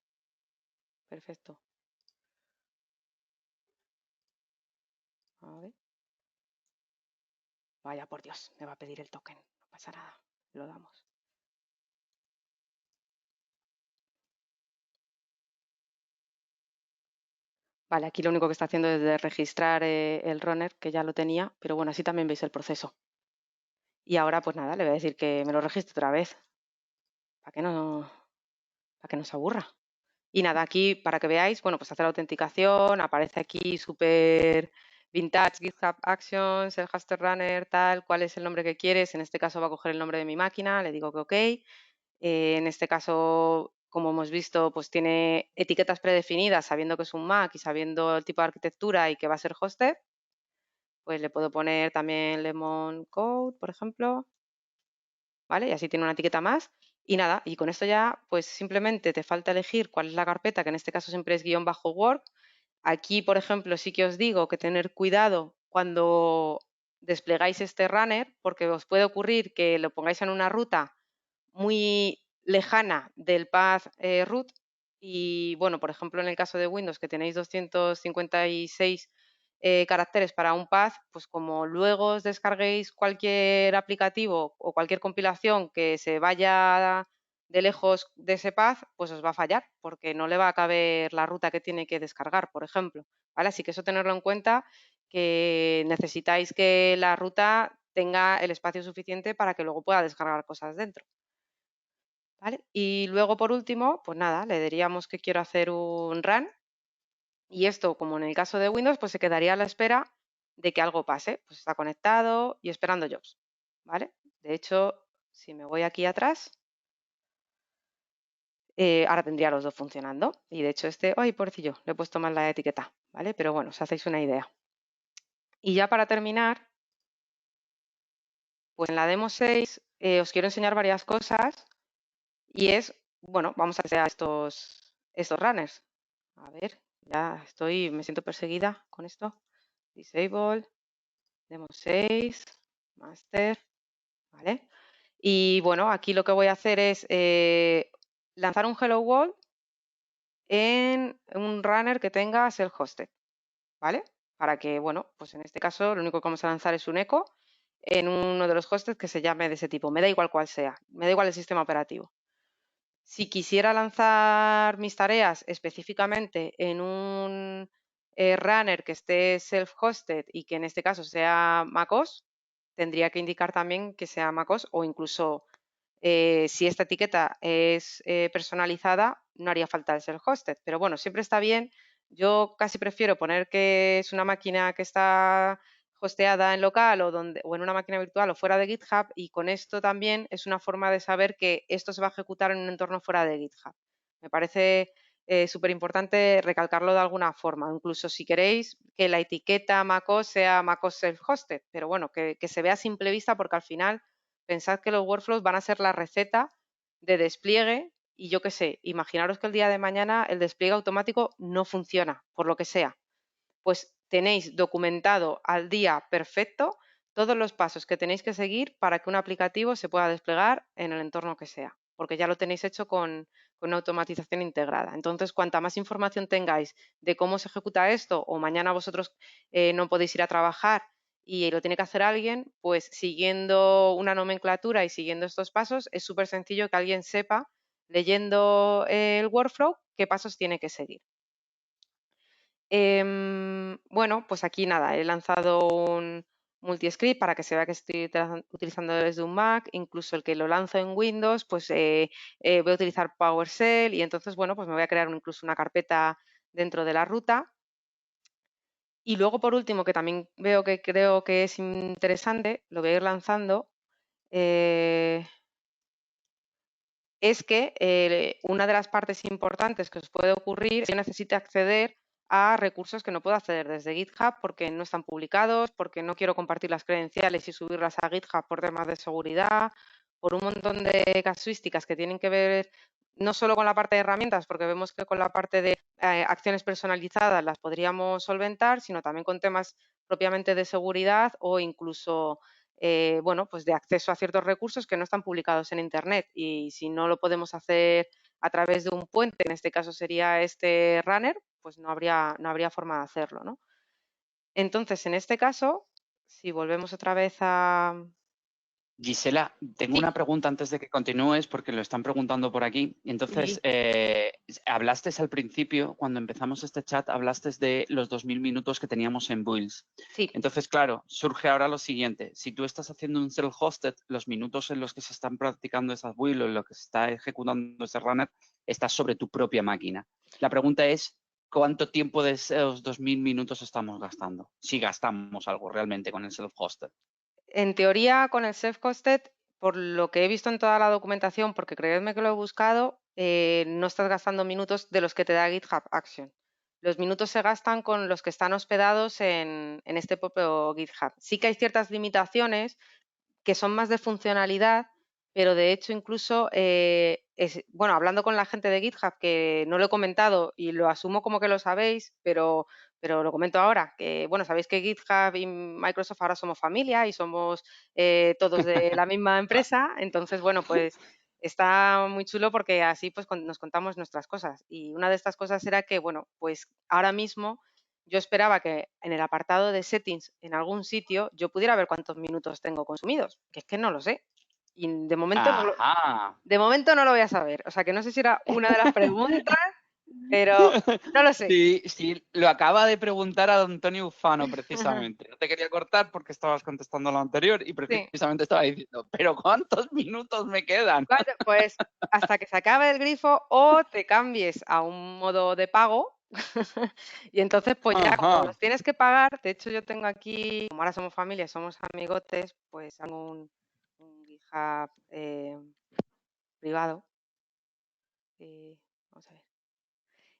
Perfecto. A ver. Vaya por Dios, me va a pedir el token. No pasa nada, lo damos. Vale, aquí lo único que está haciendo es registrar el runner, que ya lo tenía, pero bueno, así también veis el proceso. Y ahora, pues nada, le voy a decir que me lo registre otra vez, para que no se aburra. Y nada, aquí para que veáis, bueno, pues hacer la autenticación, aparece aquí súper vintage, GitHub Actions, el Haster Runner, tal, cuál es el nombre que quieres. En este caso va a coger el nombre de mi máquina, le digo que OK. En este caso, como hemos visto, pues tiene etiquetas predefinidas, sabiendo que es un Mac y sabiendo el tipo de arquitectura y que va a ser hosted. Pues le puedo poner también Lemon Code, por ejemplo, ¿vale? Y así tiene una etiqueta más. Y nada, y con esto ya, pues simplemente te falta elegir cuál es la carpeta, que en este caso siempre es _work. Aquí, por ejemplo, sí que os digo que tener cuidado cuando desplegáis este runner, porque os puede ocurrir que lo pongáis en una ruta muy lejana del path root y, bueno, por ejemplo, en el caso de Windows, que tenéis 256 caracteres para un path, pues como luego os descarguéis cualquier aplicativo o cualquier compilación que se vaya de lejos de ese path, pues os va a fallar porque no le va a caber la ruta que tiene que descargar, por ejemplo, ¿vale? Así que eso tenerlo en cuenta, que necesitáis que la ruta tenga el espacio suficiente para que luego pueda descargar cosas dentro, ¿vale? Y luego, por último, pues nada, le diríamos que quiero hacer un run y esto, como en el caso de Windows, pues se quedaría a la espera de que algo pase. Pues está conectado y esperando jobs, ¿vale? De hecho, si me voy aquí atrás, ahora tendría los dos funcionando. Y de hecho este, ¡ay, pobrecillo! Le he puesto mal la etiqueta, ¿vale? Pero bueno, os hacéis una idea. Y ya para terminar, pues en la demo 6 os quiero enseñar varias cosas y es, bueno, vamos a hacer estos runners. A ver, ya estoy, me siento perseguida con esto. Disable, demo 6, master, ¿vale? Y bueno, aquí lo que voy a hacer es lanzar un hello world en un runner que tenga self-hosted, ¿vale? Para que, bueno, pues en este caso lo único que vamos a lanzar es un eco en uno de los hosted que se llame de ese tipo. Me da igual cuál sea, me da igual el sistema operativo. Si quisiera lanzar mis tareas específicamente en un runner que esté self-hosted y que en este caso sea MacOS, tendría que indicar también que sea MacOS o incluso si esta etiqueta es personalizada, no haría falta el self-hosted. Pero bueno, siempre está bien. Yo casi prefiero poner que es una máquina que está hosteada en local o en una máquina virtual o fuera de GitHub, y con esto también es una forma de saber que esto se va a ejecutar en un entorno fuera de GitHub. Me parece súper importante recalcarlo de alguna forma, incluso si queréis que la etiqueta MacOS sea MacOS Self-Hosted, pero bueno, que se vea a simple vista, porque al final pensad que los workflows van a ser la receta de despliegue y yo qué sé, imaginaros que el día de mañana el despliegue automático no funciona, por lo que sea. Pues tenéis documentado al día perfecto todos los pasos que tenéis que seguir para que un aplicativo se pueda desplegar en el entorno que sea, porque ya lo tenéis hecho con una automatización integrada. Entonces, cuanta más información tengáis de cómo se ejecuta esto, o mañana vosotros no podéis ir a trabajar y lo tiene que hacer alguien, pues siguiendo una nomenclatura y siguiendo estos pasos, es súper sencillo que alguien sepa, leyendo el workflow, qué pasos tiene que seguir. Bueno, pues aquí nada, he lanzado un multi-script para que se vea que estoy utilizando desde un Mac, incluso el que lo lanzo en Windows, pues voy a utilizar PowerShell y entonces, bueno, pues me voy a crear incluso una carpeta dentro de la ruta. Y luego, por último, que también creo que es interesante, lo voy a ir lanzando, es que una de las partes importantes que os puede ocurrir es que necesite acceder a recursos que no puedo acceder desde GitHub porque no están publicados, porque no quiero compartir las credenciales y subirlas a GitHub por temas de seguridad, por un montón de casuísticas que tienen que ver no solo con la parte de herramientas, porque vemos que con la parte de acciones personalizadas las podríamos solventar, sino también con temas propiamente de seguridad o incluso bueno, pues de acceso a ciertos recursos que no están publicados en Internet, y si no lo podemos hacer a través de un puente, en este caso sería este runner, pues no habría forma de hacerlo, ¿no? Entonces, en este caso, si volvemos otra vez a... Gisela, tengo Sí, una pregunta antes de que continúes porque lo están preguntando por aquí. Entonces, hablaste al principio, cuando empezamos este chat, hablaste de los 2000 minutos que teníamos en Builds. sí. Entonces, claro, surge ahora lo siguiente. Si tú estás haciendo un self-hosted, los minutos en los que se están practicando esas builds o en los que se está ejecutando ese runner, estás sobre tu propia máquina. La pregunta es, ¿cuánto tiempo de esos 2000 minutos estamos gastando? Si gastamos algo realmente con el self-hosted. En teoría, con el self-hosted, por lo que he visto en toda la documentación, porque creedme que lo he buscado, no estás gastando minutos de los que te da GitHub Action. Los minutos se gastan con los que están hospedados en este propio GitHub. Sí que hay ciertas limitaciones que son más de funcionalidad, pero de hecho incluso, bueno, hablando con la gente de GitHub, que no lo he comentado y lo asumo como que lo sabéis, pero lo comento ahora, que bueno, sabéis que GitHub y Microsoft ahora somos familia y somos todos de la misma empresa, entonces bueno, pues está muy chulo porque así pues nos contamos nuestras cosas. Y una de estas cosas era que, bueno, pues ahora mismo yo esperaba que en el apartado de settings en algún sitio yo pudiera ver cuántos minutos tengo consumidos, que es que no lo sé. Y Ajá. de momento no lo voy a saber. O sea que no sé si era una de las preguntas, pero no lo sé. Sí, sí, lo acaba de preguntar a Antonio Ufano precisamente. No te quería cortar porque estabas contestando lo anterior y Sí. precisamente estaba diciendo, pero ¿cuántos minutos me quedan? Bueno, pues hasta que se acabe el grifo o te cambies a un modo de pago y entonces pues ya como Ajá. los tienes que pagar, de hecho yo tengo aquí, como ahora somos familia, somos amigotes, pues hago un GitHub privado. Vamos a ver.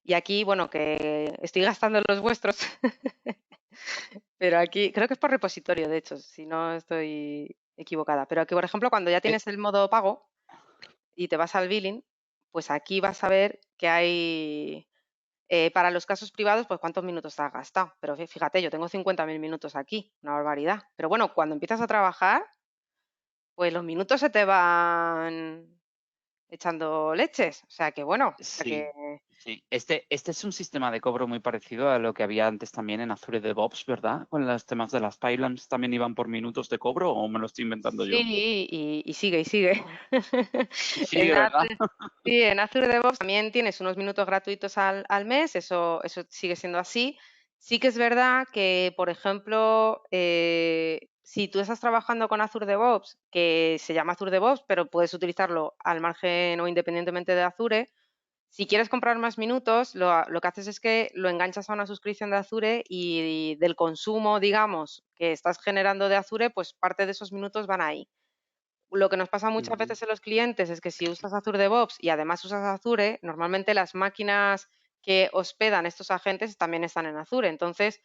Y aquí, bueno, que estoy gastando los vuestros, pero aquí creo que es por repositorio, de hecho, si no estoy equivocada. Pero aquí, por ejemplo, cuando ya Eh, tienes el modo pago y te vas al billing, pues aquí vas a ver que hay, para los casos privados, pues cuántos minutos te has gastado. Pero fíjate, yo tengo 50.000 minutos aquí, una barbaridad. Pero bueno, cuando empiezas a trabajar, pues los minutos se te van echando leches. O sea que bueno, o sea que sí, sí. Este es un sistema de cobro muy parecido a lo que había antes también en Azure DevOps, ¿verdad? Con los temas de las pipelines también iban por minutos de cobro o me lo estoy inventando yo. sí, y sigue, y sigue. Sigue, En ¿verdad? Azure, sí, en Azure DevOps también tienes unos minutos gratuitos al mes, eso sigue siendo así. Sí que es verdad que, por ejemplo, si tú estás trabajando con Azure DevOps, que se llama Azure DevOps, pero puedes utilizarlo al margen o independientemente de Azure, si quieres comprar más minutos, lo que haces es que lo enganchas a una suscripción de Azure y del consumo, digamos, que estás generando de Azure, pues parte de esos minutos van ahí. Lo que nos pasa muchas Ujú. veces en los clientes es que si usas Azure DevOps y además usas Azure, normalmente las máquinas que hospedan estos agentes también están en Azure. Entonces,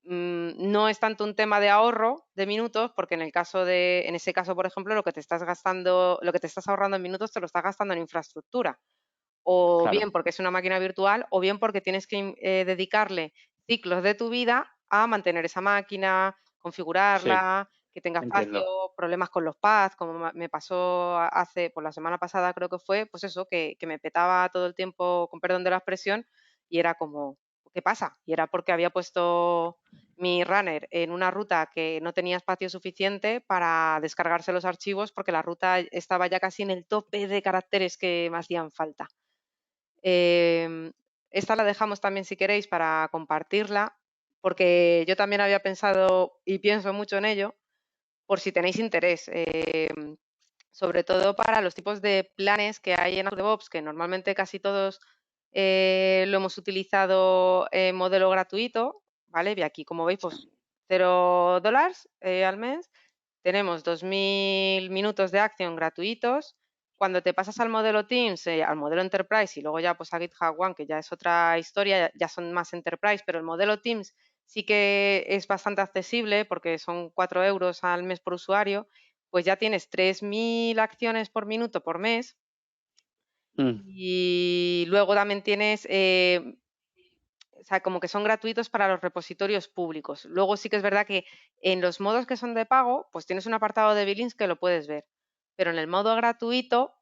no es tanto un tema de ahorro de minutos, porque en ese caso, por ejemplo, lo que te estás gastando, lo que te estás ahorrando en minutos, te lo estás gastando en infraestructura. O Claro, bien porque es una máquina virtual, o bien porque tienes que dedicarle ciclos de tu vida a mantener esa máquina, sí, configurarla, que tenga espacio, entiendo. problemas con los paths, como me pasó hace, pues la semana pasada creo que fue, pues eso, que me petaba todo el tiempo, con perdón de la expresión, y era como, ¿qué pasa? Y era porque había puesto mi runner en una ruta que no tenía espacio suficiente para descargarse los archivos porque la ruta estaba ya casi en el tope de caracteres que me hacían falta. Em, Esta la dejamos también si queréis para compartirla, porque yo también había pensado y pienso mucho en ello, por si tenéis interés, sobre todo para los tipos de planes que hay en Azure DevOps, que normalmente casi todos lo hemos utilizado en modelo gratuito, ¿vale? Y aquí, como veis, pues $0 al mes. Tenemos 2.000 minutos de acción gratuitos. Cuando te pasas al modelo Teams, al modelo Enterprise y luego ya pues a GitHub One, que ya es otra historia, ya son más Enterprise, pero el modelo Teams sí que es bastante accesible porque son 4 euros al mes por usuario, pues ya tienes 3.000 acciones por minuto por mes Mm, y luego también tienes, o sea, como que son gratuitos para los repositorios públicos. Luego sí que es verdad que en los modos que son de pago, pues tienes un apartado de billings que lo puedes ver. Pero en el modo gratuito,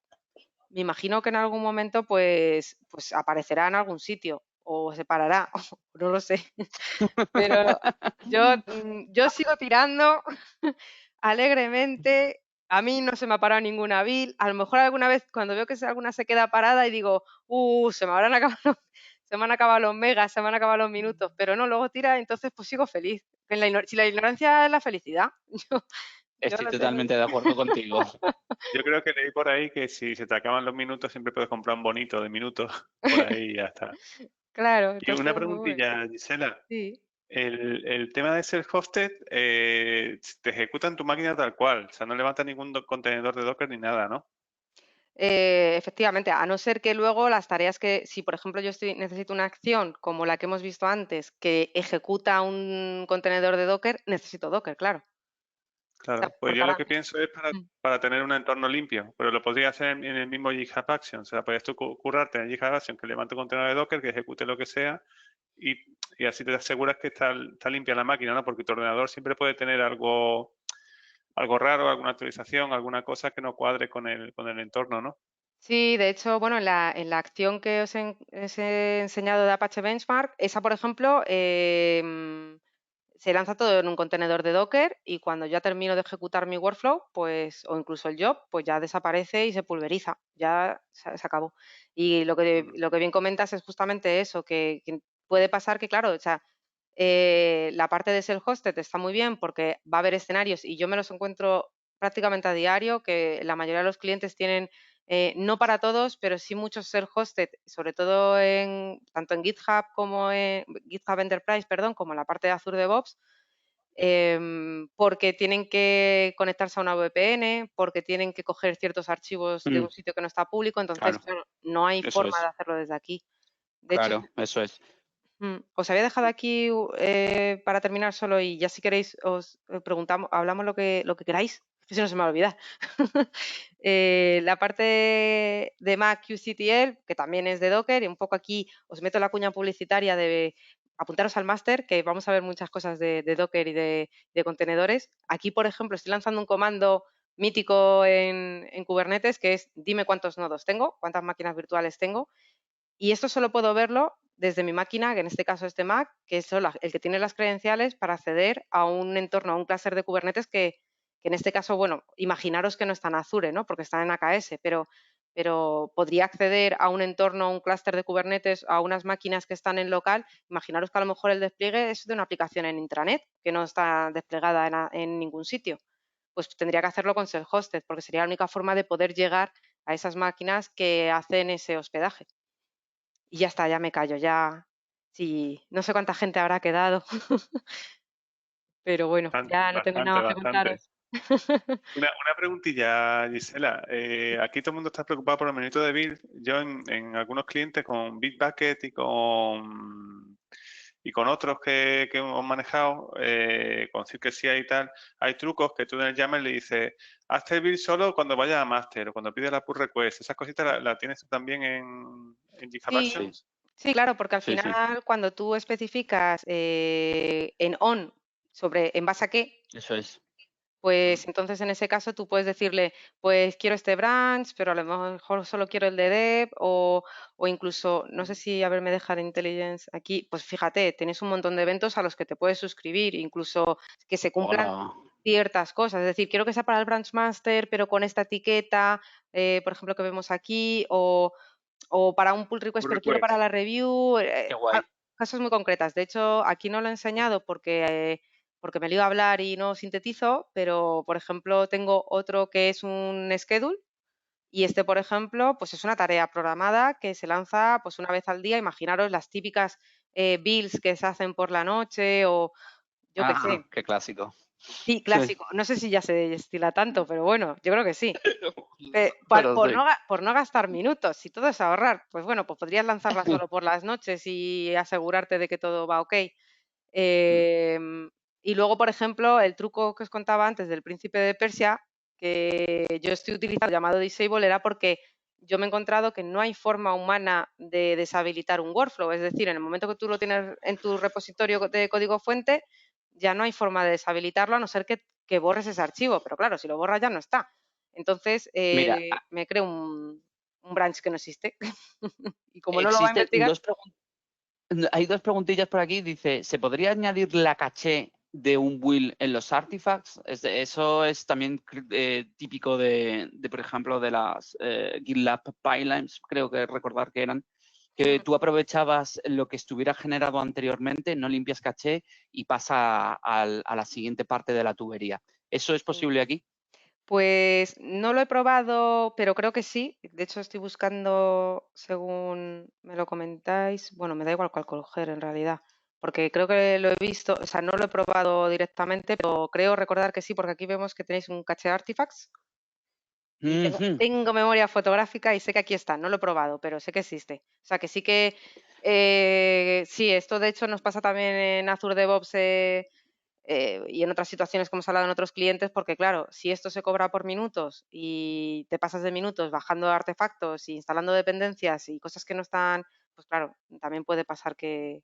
me imagino que en algún momento pues aparecerá en algún sitio o se parará, no lo sé. Pero yo sigo tirando alegremente A mí no se me ha parado ninguna build. A lo mejor alguna vez cuando veo que alguna se queda parada y digo, se me habrán acabado se me han acabado los megas, se me han acabado los minutos, pero no, luego tira, entonces pues sigo feliz. Si la ignorancia es la felicidad, yo Estoy lo tengo. totalmente de acuerdo contigo. Yo creo que leí por ahí que si se te acaban los minutos siempre puedes comprar un bonito de minutos por ahí y ya está. Claro, Y una entonces, pues bueno, preguntilla, Gisela. sí. El tema de self-hosted te ejecuta en tu máquina tal cual, o sea, no levanta ningún contenedor de Docker ni nada, ¿no? Efectivamente, a no ser que luego las tareas si por ejemplo necesito una acción como la que hemos visto antes, que ejecuta un contenedor de Docker, necesito Docker, claro. O sea, Claro, pues porque yo lo ahora... que pienso es Mm. para tener un entorno limpio, pero lo podría hacer en el mismo GitHub Action, o sea, podrías tú currarte en GitHub Action que levante un contenedor de Docker, que ejecute lo que sea y, y así te aseguras que está limpia la máquina, ¿no? Porque tu ordenador siempre puede tener algo raro, alguna actualización, alguna cosa que no cuadre con el entorno, ¿no? Sí, de hecho, bueno, en la acción que os he enseñado de Apache Benchmark, esa, por ejemplo, se lanza todo en un contenedor de Docker y cuando ya termino de ejecutar mi workflow, pues, o incluso el job, pues ya desaparece y se pulveriza, ya se acabó. Y lo que bien comentas es justamente eso, que puede pasar que, claro, o sea, la parte de self-hosted está muy bien porque va a haber escenarios y yo me los encuentro prácticamente a diario, que la mayoría de los clientes tienen, no para todos, pero sí muchos self-hosted, sobre todo tanto en GitHub como en GitHub Enterprise, perdón, como en la parte de Azure DevOps, porque tienen que conectarse a una VPN, porque tienen que coger ciertos archivos de un sitio que no está público, entonces, Claro, claro, no hay eso forma de es. hacerlo desde aquí. De hecho, Claro, eso es. os había dejado aquí para terminar solo y ya si queréis os preguntamos, hablamos lo que queráis, que si no se me va a olvidar. La parte de Mac QCTL, que también es de Docker, y un poco aquí os meto la cuña publicitaria de apuntaros al máster, que vamos a ver muchas cosas de Docker y de contenedores. Aquí, por ejemplo, estoy lanzando un comando mítico en Kubernetes, que es dime cuántos nodos tengo, cuántas máquinas virtuales tengo, y esto solo puedo verlo desde mi máquina, que en este caso es de Mac, que es solo el que tiene las credenciales para acceder a un entorno, a un clúster de Kubernetes que en este caso, bueno, imaginaros que no está en Azure, ¿no? Porque está en AKS, pero podría acceder a un entorno, a un clúster de Kubernetes, a unas máquinas que están en local. Imaginaros que a lo mejor el despliegue es de una aplicación en intranet que no está desplegada en ningún sitio. Pues tendría que hacerlo con self-hosted, porque sería la única forma de poder llegar a esas máquinas que hacen ese hospedaje. Y ya está, ya me callo, ya. Sí, no sé cuánta gente habrá quedado, pero bueno, ya no tengo nada Bastante, más que bastante. contaros. Una preguntilla, Gisela. Aquí todo el mundo está preocupado por el minuto de build. Yo en algunos clientes con Bitbucket y con otros que hemos manejado, con Circuit y tal, hay trucos que tú en el YAML le dices, hazte el build solo cuando vayas a master o cuando pides la pull request. ¿Esas cositas la tienes tú también en GitHub Sí, Sí, Actions? sí, claro, porque al sí, sí. final cuando tú especificas en on en base a qué, Eso es. pues entonces en ese caso tú puedes decirle, pues quiero este branch, pero a lo mejor solo quiero el de dev o incluso, no sé si, a ver, me deja de intelligence aquí, pues fíjate, tienes un montón de eventos a los que te puedes suscribir, incluso que se cumplan Hola. ciertas cosas. Es decir, quiero que sea para el branch master, pero con esta etiqueta, por ejemplo, que vemos aquí, o para un pull request, Pull pero quiero para request. la review, Qué guay. cosas muy concretas. De hecho, aquí no lo he enseñado porque me lío a hablar y no sintetizo, pero por ejemplo tengo otro que es un schedule y este, por ejemplo, pues es una tarea programada que se lanza pues una vez al día. Imaginaros las típicas builds que se hacen por la noche o yo qué Ah, sé. qué clásico. Sí, Sí. clásico. No sé si ya se estila tanto, pero bueno, yo creo que sí. Pero Por sí. no, por no gastar minutos, si todo es ahorrar, pues bueno, pues podrías lanzarla solo por las noches y asegurarte de que todo va ok. Em, y luego, por ejemplo, el truco que os contaba antes del príncipe de Persia, que yo estoy utilizando llamado disable, era porque yo me he encontrado que no hay forma humana de deshabilitar un workflow. Es decir, en el momento que tú lo tienes en tu repositorio de código fuente, ya no hay forma de deshabilitarlo a no ser que borres ese archivo. Pero claro, si lo borras ya no está. Entonces, Mira, me creo un branch que no existe. Y como no lo va a existen investigar, hay dos preguntillas por aquí. Dice, ¿se podría añadir la caché de un will en los artifacts. Eso es también típico de, por ejemplo, de las GitLab pipelines, creo que recordar que eran, que tú aprovechabas lo que estuviera generado anteriormente, no limpias caché y pasa a la siguiente parte de la tubería. ¿Eso es posible aquí? Pues no lo he probado, pero creo que sí. De hecho, estoy buscando, según me lo comentáis, bueno, me da igual cuál coger en realidad, porque creo que lo he visto, o sea, no lo he probado directamente, pero creo recordar que sí, porque aquí vemos que tenéis un caché de artifacts y tengo memoria fotográfica y sé que aquí está. No lo he probado, pero sé que existe. O sea, que sí que, sí, esto de hecho nos pasa también en Azure DevOps. Y en otras situaciones que hemos hablado en otros clientes, porque claro, si esto se cobra por minutos y te pasas de minutos bajando artefactos y instalando dependencias y cosas que no están, pues claro, también puede pasar que,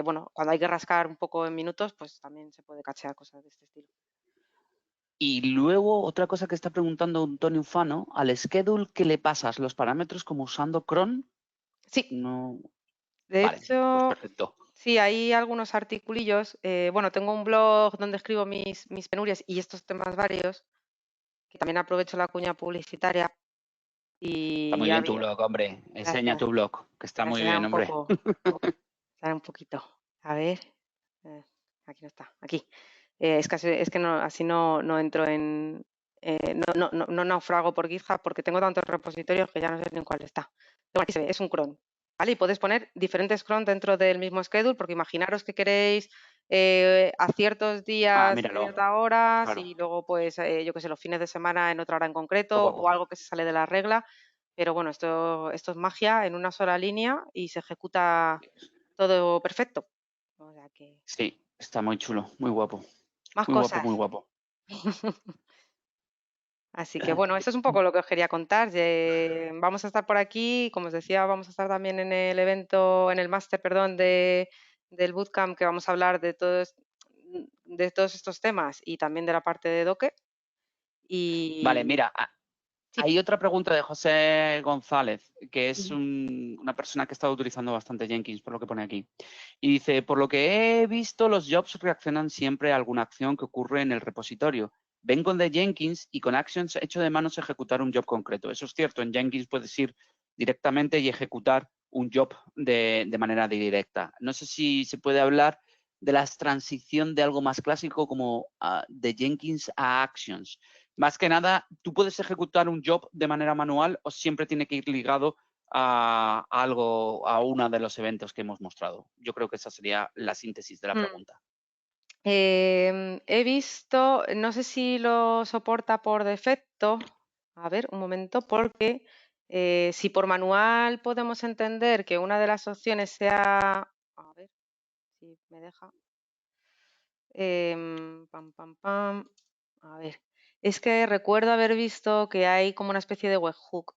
bueno, cuando hay que rascar un poco en minutos, pues también se puede cachear cosas de este estilo. Y luego, otra cosa que está preguntando Antonio Fano, al schedule, ¿qué le pasas? ¿Los parámetros como usando cron? Sí, No. de Vale, pues hecho, perfecto. sí, hay algunos articulillos. Bueno, tengo un blog donde escribo mis penurias y estos temas varios, que también aprovecho la cuña publicitaria. Está muy Y bien tu había, blog, hombre. Enseña gracias. tu blog, que está Voy a muy enseñar bien, un hombre. poco, enseñar un poquito. A ver, eh, aquí no está, aquí. Es que no, así no entro en, no naufrago por GitHub porque tengo tantos repositorios que ya no sé ni en cuál está. Pero aquí se ve, es un cron, ¿vale? Y podéis poner diferentes cron dentro del mismo schedule, porque imaginaros que queréis a ciertos días, Míralo. ciertas horas, Claro, y luego pues yo que sé, los fines de semana en otra hora en qué concreto, o guapo. algo que se sale de la regla. Pero bueno, esto es magia en una sola línea y se ejecuta todo perfecto. O sea que Sí, está muy chulo, muy guapo. más Muy guapo, cosas. muy guapo. Así que bueno, eso es un poco lo que os quería contar. Vamos a estar por aquí, como os decía, vamos a estar también en el evento, en el máster, perdón, del bootcamp, que vamos a hablar de todos estos temas y también de la parte de Docker. Vale, Y mira, sí, hay otra pregunta de José González, que es ujú, una persona que ha estado utilizando bastante Jenkins, por lo que pone aquí. Y dice, por lo que he visto, los jobs reaccionan siempre a alguna acción que ocurre en el repositorio. Vengo de Jenkins y con Actions echo de manos ejecutar un job concreto. Eso es cierto, en Jenkins puedes ir directamente y ejecutar un job de manera directa. No sé si se puede hablar de la transición de algo más clásico como de Jenkins a Actions. Más que nada, ¿tú puedes ejecutar un job de manera manual o siempre tiene que ir ligado a algo, a uno de los eventos que hemos mostrado? Yo creo que esa sería la síntesis de la mm. pregunta. He visto, no sé si lo soporta por defecto. A ver, un momento, porque si por manual podemos entender que una de las opciones sea, a ver si me deja. Pam, pam, pam. A ver, es que recuerdo haber visto que hay como una especie de webhook.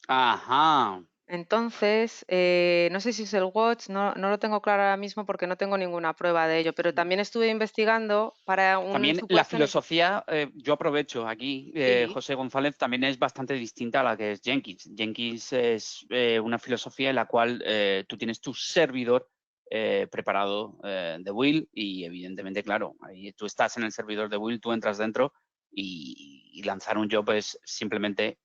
Ajá. Entonces, no sé si es el watch, no lo tengo claro ahora mismo porque no tengo ninguna prueba de ello, pero también estuve investigando para un También la supuesto. filosofía, yo aprovecho aquí, Sí. José González, también es bastante distinta a la que es Jenkins. Jenkins es una filosofía en la cual tú tienes tu servidor preparado de Will y evidentemente, claro, ahí tú estás en el servidor de Will, tú entras dentro y lanzar un job es simplemente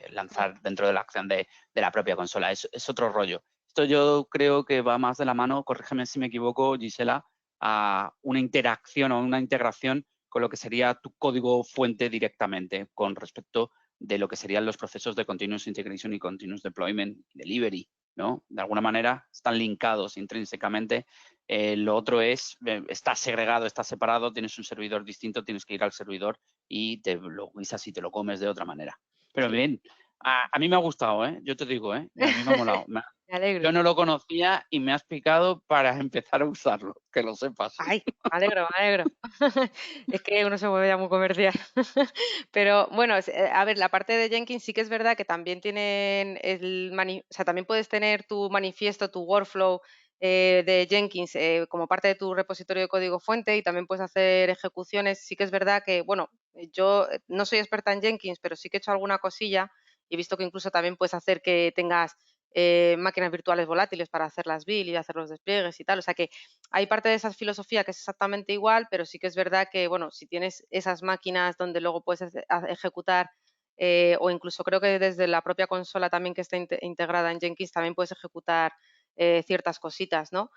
lanzar dentro de la acción de la propia consola. Es otro rollo. Esto yo creo que va más de la mano, corrígeme si me equivoco, Gisela, a una interacción o una integración con lo que sería tu código fuente directamente con respecto de lo que serían los procesos de Continuous Integration y Continuous Deployment y Delivery, ¿no? De alguna manera están linkados intrínsecamente. Lo otro es, está segregado, está separado, tienes un servidor distinto, tienes que ir al servidor y te lo guisas y te lo comes de otra manera. Pero Sí. bien, a mí me ha gustado, ¿eh? Yo te digo, ¿eh? A mí me ha molado. Me alegro. Yo no lo conocía y me has picado para empezar a usarlo, que lo sepas. Ay, me alegro, me alegro. Es que uno se vuelve ya muy comercial. Pero bueno, a ver, la parte de Jenkins sí que es verdad que también tienen o sea, también puedes tener tu manifiesto, tu workflow de Jenkins como parte de tu repositorio de código fuente, y también puedes hacer ejecuciones. Sí que es verdad que, bueno, yo no soy experta en Jenkins, pero sí que he hecho alguna cosilla y he visto que incluso también puedes hacer que tengas máquinas virtuales volátiles para hacer las build y hacer los despliegues y tal. O sea que hay parte de esa filosofía que es exactamente igual, pero sí que es verdad que, bueno, si tienes esas máquinas donde luego puedes ejecutar, o incluso creo que desde la propia consola también que está integrada en Jenkins también puedes ejecutar ciertas cositas, ¿no?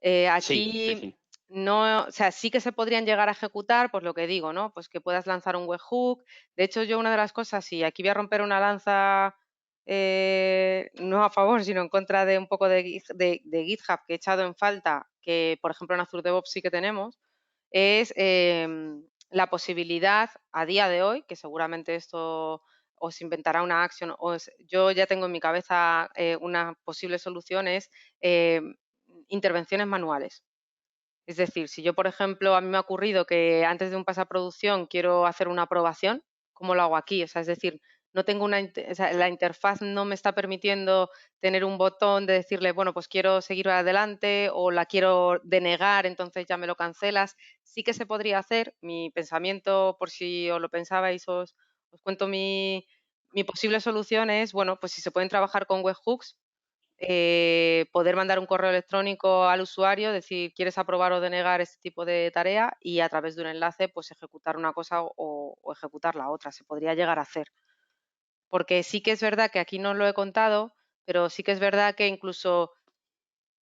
Sí, Aquí sí. no, o sea, sí que se podrían llegar a ejecutar, pues lo que digo, ¿no? Pues que puedas lanzar un webhook. De hecho, yo una de las cosas, y aquí voy a romper una lanza no a favor, sino en contra de un poco de GitHub que he echado en falta, que por ejemplo en Azure DevOps sí que tenemos, es la posibilidad a día de hoy, que seguramente esto os inventará una action, yo ya tengo en mi cabeza una posible solución, es intervenciones manuales. Es decir, si yo, por ejemplo, a mí me ha ocurrido que antes de un pase a producción quiero hacer una aprobación, ¿cómo lo hago aquí? O sea, es decir, no tengo o sea, la interfaz no me está permitiendo tener un botón de decirle, bueno, pues quiero seguir adelante o la quiero denegar, entonces ya me lo cancelas. Sí que se podría hacer. Mi pensamiento, por si os lo pensabais, os cuento mi posible solución es, bueno, pues si se pueden trabajar con webhooks, poder mandar un correo electrónico al usuario, decir, ¿quieres aprobar o denegar este tipo de tarea? Y a través de un enlace, pues ejecutar una cosa o ejecutar la otra. Se podría llegar a hacer. Porque sí que es verdad que aquí no lo he contado, pero sí que es verdad que incluso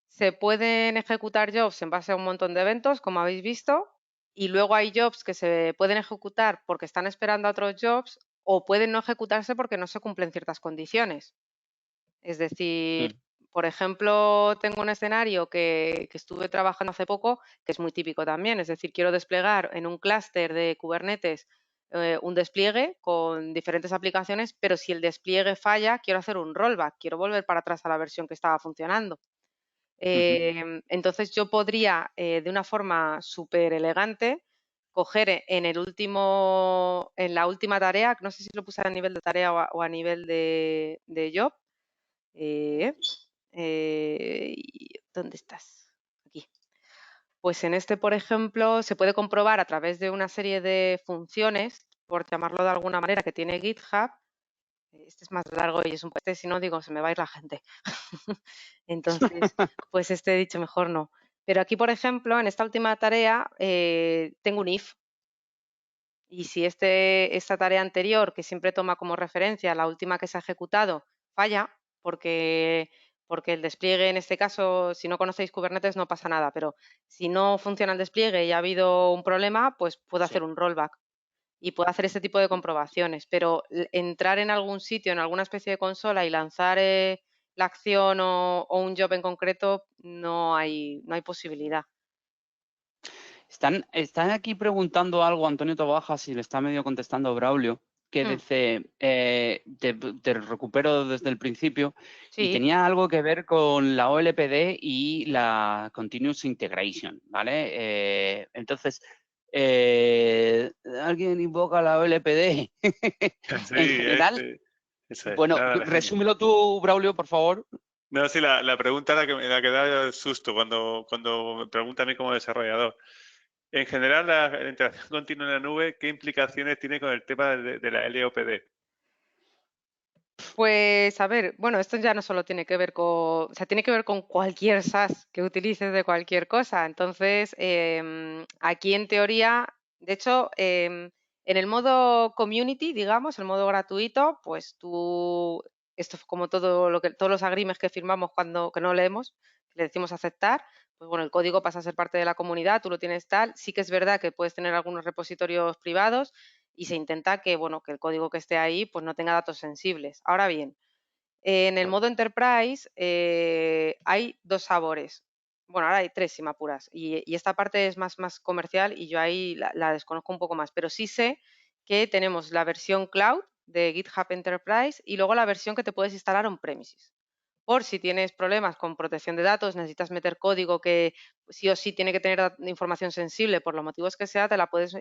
se pueden ejecutar jobs en base a un montón de eventos, como habéis visto, y luego hay jobs que se pueden ejecutar porque están esperando a otros jobs o pueden no ejecutarse porque no se cumplen ciertas condiciones. Es decir, por ejemplo, tengo un escenario que estuve trabajando hace poco, que es muy típico también. Es decir, quiero desplegar en un clúster de Kubernetes un despliegue con diferentes aplicaciones, pero si el despliegue falla, quiero hacer un rollback, quiero volver para atrás a la versión que estaba funcionando. Entonces yo podría, de una forma súper elegante, coger en la última tarea, no sé si lo puse a nivel de tarea o a nivel de job, ¿dónde estás? Aquí. Pues en este, por ejemplo, se puede comprobar a través de una serie de funciones, por llamarlo de alguna manera, que tiene GitHub. Este es más largo y es un si no digo, se me va a ir la gente. Entonces, pues este he dicho mejor no. Pero aquí, por ejemplo, en esta última tarea, tengo un if. Y si esta tarea anterior, que siempre toma como referencia la última que se ha ejecutado, falla, porque el despliegue, en este caso, si no conocéis Kubernetes no pasa nada, pero si no funciona el despliegue y ha habido un problema, pues puedo hacer un rollback y puedo hacer este tipo de comprobaciones. Pero entrar en algún sitio, en alguna especie de consola y lanzar la acción o un job en concreto, no hay posibilidad. Están aquí preguntando algo Antonio Tobajas y le está medio contestando Braulio, que dice, te recupero desde el principio, y Sí. tenía algo que ver con la OLPD y la Continuous Integration, ¿vale? Entonces, ¿alguien invoca la OLPD? Sí, En general, eso es. bueno, Nada, resúmelo tú, Braulio, por favor. no, sí, la pregunta la que da susto cuando me pregunta a mí como desarrollador. En general, la interacción continua en la nube, ¿qué implicaciones tiene con el tema de la LOPD? Pues a ver, bueno, esto ya no solo tiene que ver o sea, tiene que ver con cualquier SaaS que utilices de cualquier cosa. Entonces, aquí en teoría, de hecho, en el modo community, digamos, el modo gratuito, pues esto es como todos los agreements que firmamos que no leemos, le decimos aceptar, pues bueno, el código pasa a ser parte de la comunidad, tú lo tienes tal. Sí que es verdad que puedes tener algunos repositorios privados y se intenta que, bueno, que el código que esté ahí pues no tenga datos sensibles. Ahora bien, en el modo Enterprise hay dos sabores. Bueno, ahora hay tres, si me apuras. Y esta parte es más comercial y yo ahí la desconozco un poco más. Pero sí sé que tenemos la versión cloud de GitHub Enterprise y luego la versión que te puedes instalar on-premises. Por si tienes problemas con protección de datos, necesitas meter código que sí o sí tiene que tener información sensible, por los motivos que sea, te puedes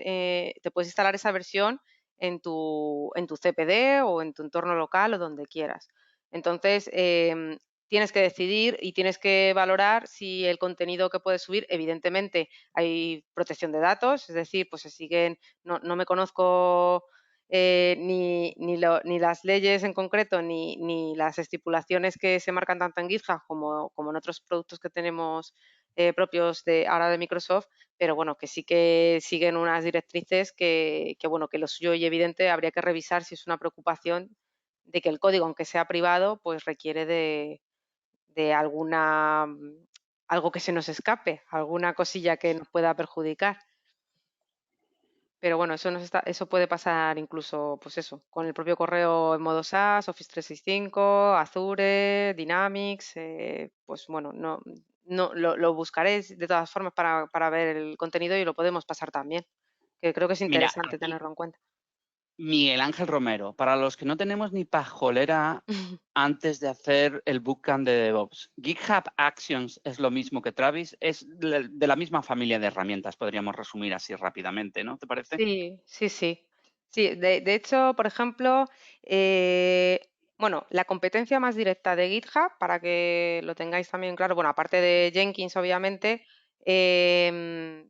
instalar esa versión en tu CPD o en tu entorno local o donde quieras. Entonces, tienes que decidir y tienes que valorar si el contenido que puedes subir, evidentemente hay protección de datos, es decir, pues se siguen, no me conozco ni las leyes en concreto, ni las estipulaciones que se marcan tanto en GitHub como en otros productos que tenemos propios ahora de Microsoft, pero bueno, que sí que siguen unas directrices bueno, que lo suyo y evidente habría que revisar si es una preocupación de que el código, aunque sea privado, pues requiere de algo que se nos escape, alguna cosilla que nos pueda perjudicar. Pero bueno, eso puede pasar incluso, pues eso, con el propio correo en modo SaaS, Office 365, Azure, Dynamics, pues bueno, no lo buscaré de todas formas para ver el contenido y lo podemos pasar también, que creo que es Mira, interesante aquí tenerlo en cuenta. Miguel Ángel Romero, para los que no tenemos ni pajolera antes de hacer el bootcamp de DevOps, GitHub Actions es lo mismo que Travis, es de la misma familia de herramientas, podríamos resumir así rápidamente, ¿no? ¿Te parece? Sí, sí, sí. Sí, de hecho, por ejemplo, bueno, la competencia más directa de GitHub, para que lo tengáis también claro, bueno, aparte de Jenkins, obviamente, es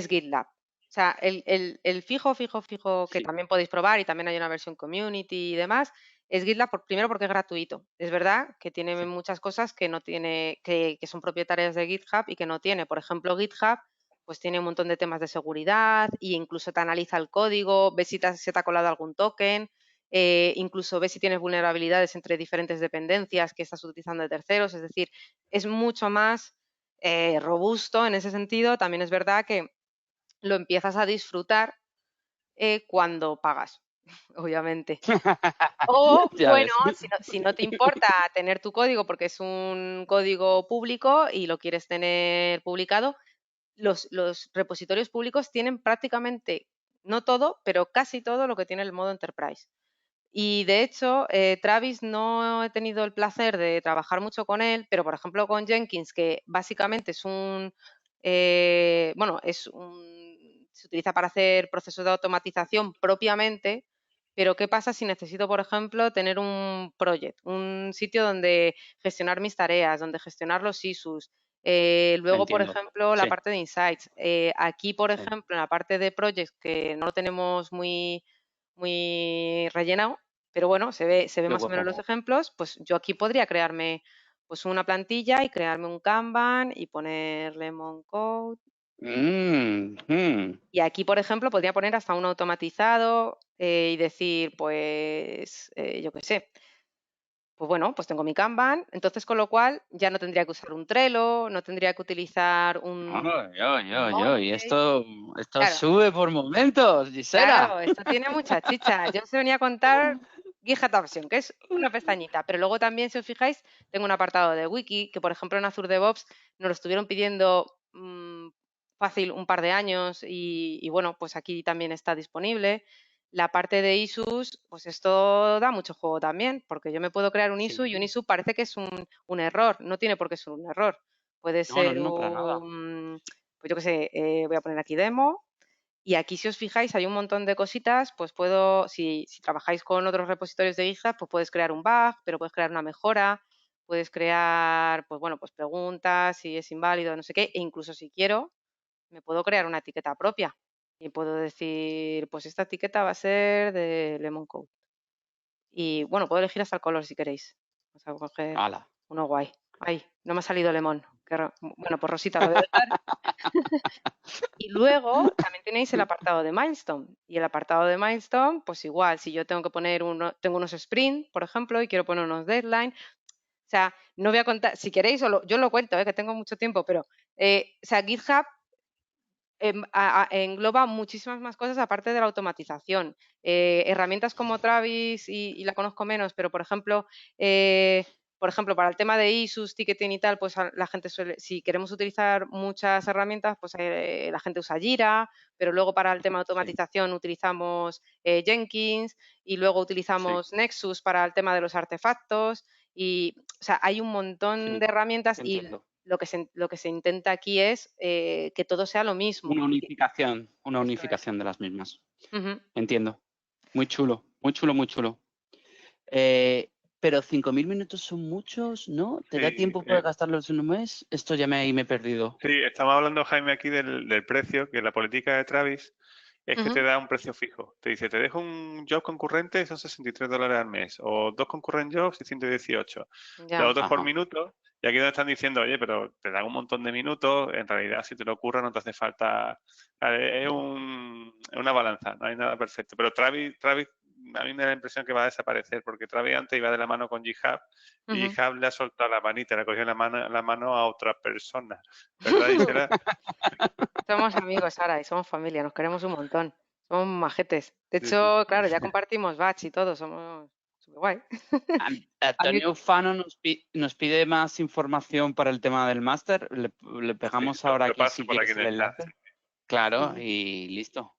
GitLab. O sea, el fijo que Sí. también podéis probar y también hay una versión community y demás, es GitLab primero porque es gratuito. Es verdad que tiene Sí. muchas cosas que no tiene, que son propietarias de GitHub y que no tiene. Por ejemplo, GitHub pues tiene un montón de temas de seguridad e incluso te analiza el código, ve si se te ha colado algún token, incluso ve si tienes vulnerabilidades entre diferentes dependencias que estás utilizando de terceros. Es decir, es mucho más robusto en ese sentido. También es verdad que lo empiezas a disfrutar cuando pagas, obviamente. O, Ya bueno, ves. si no te importa tener tu código porque es un código público y lo quieres tener publicado, los repositorios públicos tienen prácticamente, no todo, pero casi todo lo que tiene el modo Enterprise. Y de hecho, Travis no he tenido el placer de trabajar mucho con él, pero por ejemplo con Jenkins, que básicamente es bueno, se utiliza para hacer procesos de automatización propiamente, pero ¿qué pasa si necesito, por ejemplo, tener un project, un sitio donde gestionar mis tareas, donde gestionar los issues? Luego, por Entiendo. ejemplo, la Sí, parte de insights. Aquí, por sí. ejemplo, en la parte de projects, que no lo tenemos muy rellenado, pero bueno, se ve Qué más o menos guapo. los ejemplos, pues yo aquí podría crearme pues una plantilla y crearme un Kanban y poner Lemon Code. Mm. Y aquí, por ejemplo, podría poner hasta un automatizado y decir, pues, yo qué sé, pues bueno, pues tengo mi Kanban, entonces con lo cual ya no tendría que usar un Trello, no tendría que utilizar un Ay. Monday. Esto Claro, sube por momentos, Gisela. claro, esto tiene mucha chicha. Yo os venía a contar GitHub Option, que es una pestañita, pero luego también, si os fijáis, tengo un apartado de wiki, que por ejemplo en Azure DevOps nos lo estuvieron pidiendo fácil un par de años y bueno, pues aquí también está disponible. La parte de issues, pues esto da mucho juego también, porque yo me puedo crear un issue y un Sí. issue parece que es un error, no tiene por qué ser un error. Puede ser No, para nada. pues yo qué sé, voy a poner aquí demo. Y aquí, si os fijáis, hay un montón de cositas, pues si trabajáis con otros repositorios de GitHub, pues puedes crear un bug, pero puedes crear una mejora, puedes crear, pues bueno, pues preguntas, si es inválido, no sé qué, e incluso si quiero, me puedo crear una etiqueta propia y puedo decir, pues esta etiqueta va a ser de Lemon Code. Y bueno, puedo elegir hasta el color si queréis. Vamos a coger Hala. uno guay. Ay, no me ha salido lemón. Bueno, pues rosita lo voy a dejar. Y luego también tenéis el apartado de Milestone. Y el apartado de Milestone, pues igual, si yo tengo que poner tengo unos sprint, por ejemplo, y quiero poner unos deadline. O sea, no voy a contar, si queréis, yo lo cuento, que tengo mucho tiempo, pero, o sea, GitHub engloba muchísimas más cosas aparte de la automatización. Herramientas como Travis, y la conozco menos, pero por ejemplo, para el tema de issues, ticketing y tal, pues la gente si queremos utilizar muchas herramientas, pues la gente usa Jira, pero luego para el tema de Sí, automatización utilizamos Jenkins y luego sí, utilizamos Nexus para el tema de los artefactos. Y, o sea, hay un montón sí. de herramientas y Entiendo. lo que se intenta aquí es que todo sea lo mismo. Una Eso es. unificación de las mismas. Ujú. Entiendo. Muy chulo, muy chulo, muy chulo. Pero 5.000 minutos son muchos, ¿no? ¿Te da Sí, tiempo para gastarlos en un mes? Esto ya ahí me he perdido. sí, estamos hablando, Jaime, aquí del precio, que la política de Travis es que Ujú. te da un precio fijo. Te dice, te dejo un job concurrente, son $63 al mes, o 2 concurrent jobs y 118. Ya. Los otros por Ajá. minuto, y aquí donde están diciendo, oye, pero te dan un montón de minutos, en realidad si te lo ocurra no te hace falta, es una balanza, no hay nada perfecto. Pero Travis, a mí me da la impresión que va a desaparecer, porque Travis antes iba de la mano con GitHub, y Ujú. GitHub le ha soltado la manita, le ha cogido la mano a otra persona, ¿verdad, Gisela? Somos amigos ahora y somos familia, nos queremos un montón. Somos majetes. De Sí, sí. hecho, claro, ya compartimos batch y todo, somos súper guay. A mí, Antonio Ufano nos pide más información para el tema del máster. Le Sí, pegamos ahora lo aquí paso si por aquí quieres en el el chat. enlace. Claro, ujú. y listo.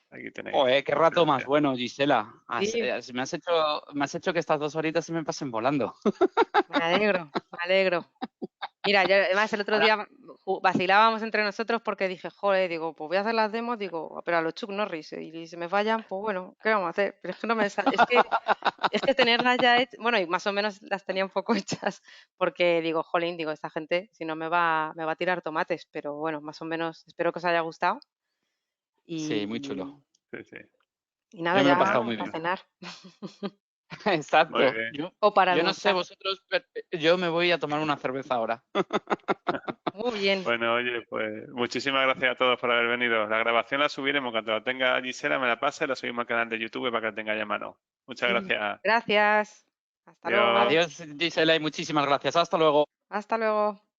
Aquí tenéis. Joder, qué rato más Conferencia. bueno, Gisela. Sí, Me has hecho que estas 2 horitas se me pasen volando. me alegro, me alegro. Mira, yo además el otro Ahora, día vacilábamos entre nosotros porque dije, joder, digo, pues voy a hacer las demos, digo, pero a los Chuck Norris, y si me fallan, pues bueno, ¿qué vamos a hacer? Pero es que no me es que tenerlas ya hechas, bueno, y más o menos las tenía un poco hechas, porque digo, jolín, digo, esta gente, si no me va a tirar tomates, pero bueno, más o menos espero que os haya gustado sí, muy y, chulo. Sí, sí. y nada, Yo me lo he Nada, pasado ya muy para bien. cenar muy Exacto. bien. o para Yo no sé almorzar. vosotros, pero yo me voy a tomar una cerveza ahora. Muy bien. Bueno, oye, pues muchísimas gracias a todos por haber venido. La grabación la subiremos cuando la tenga Gisela, me la pase, la subimos al canal de YouTube para que la tengáis a mano. Muchas gracias. Gracias. Hasta luego. Adiós. Adiós, Gisela, y muchísimas gracias. Hasta luego. Hasta luego.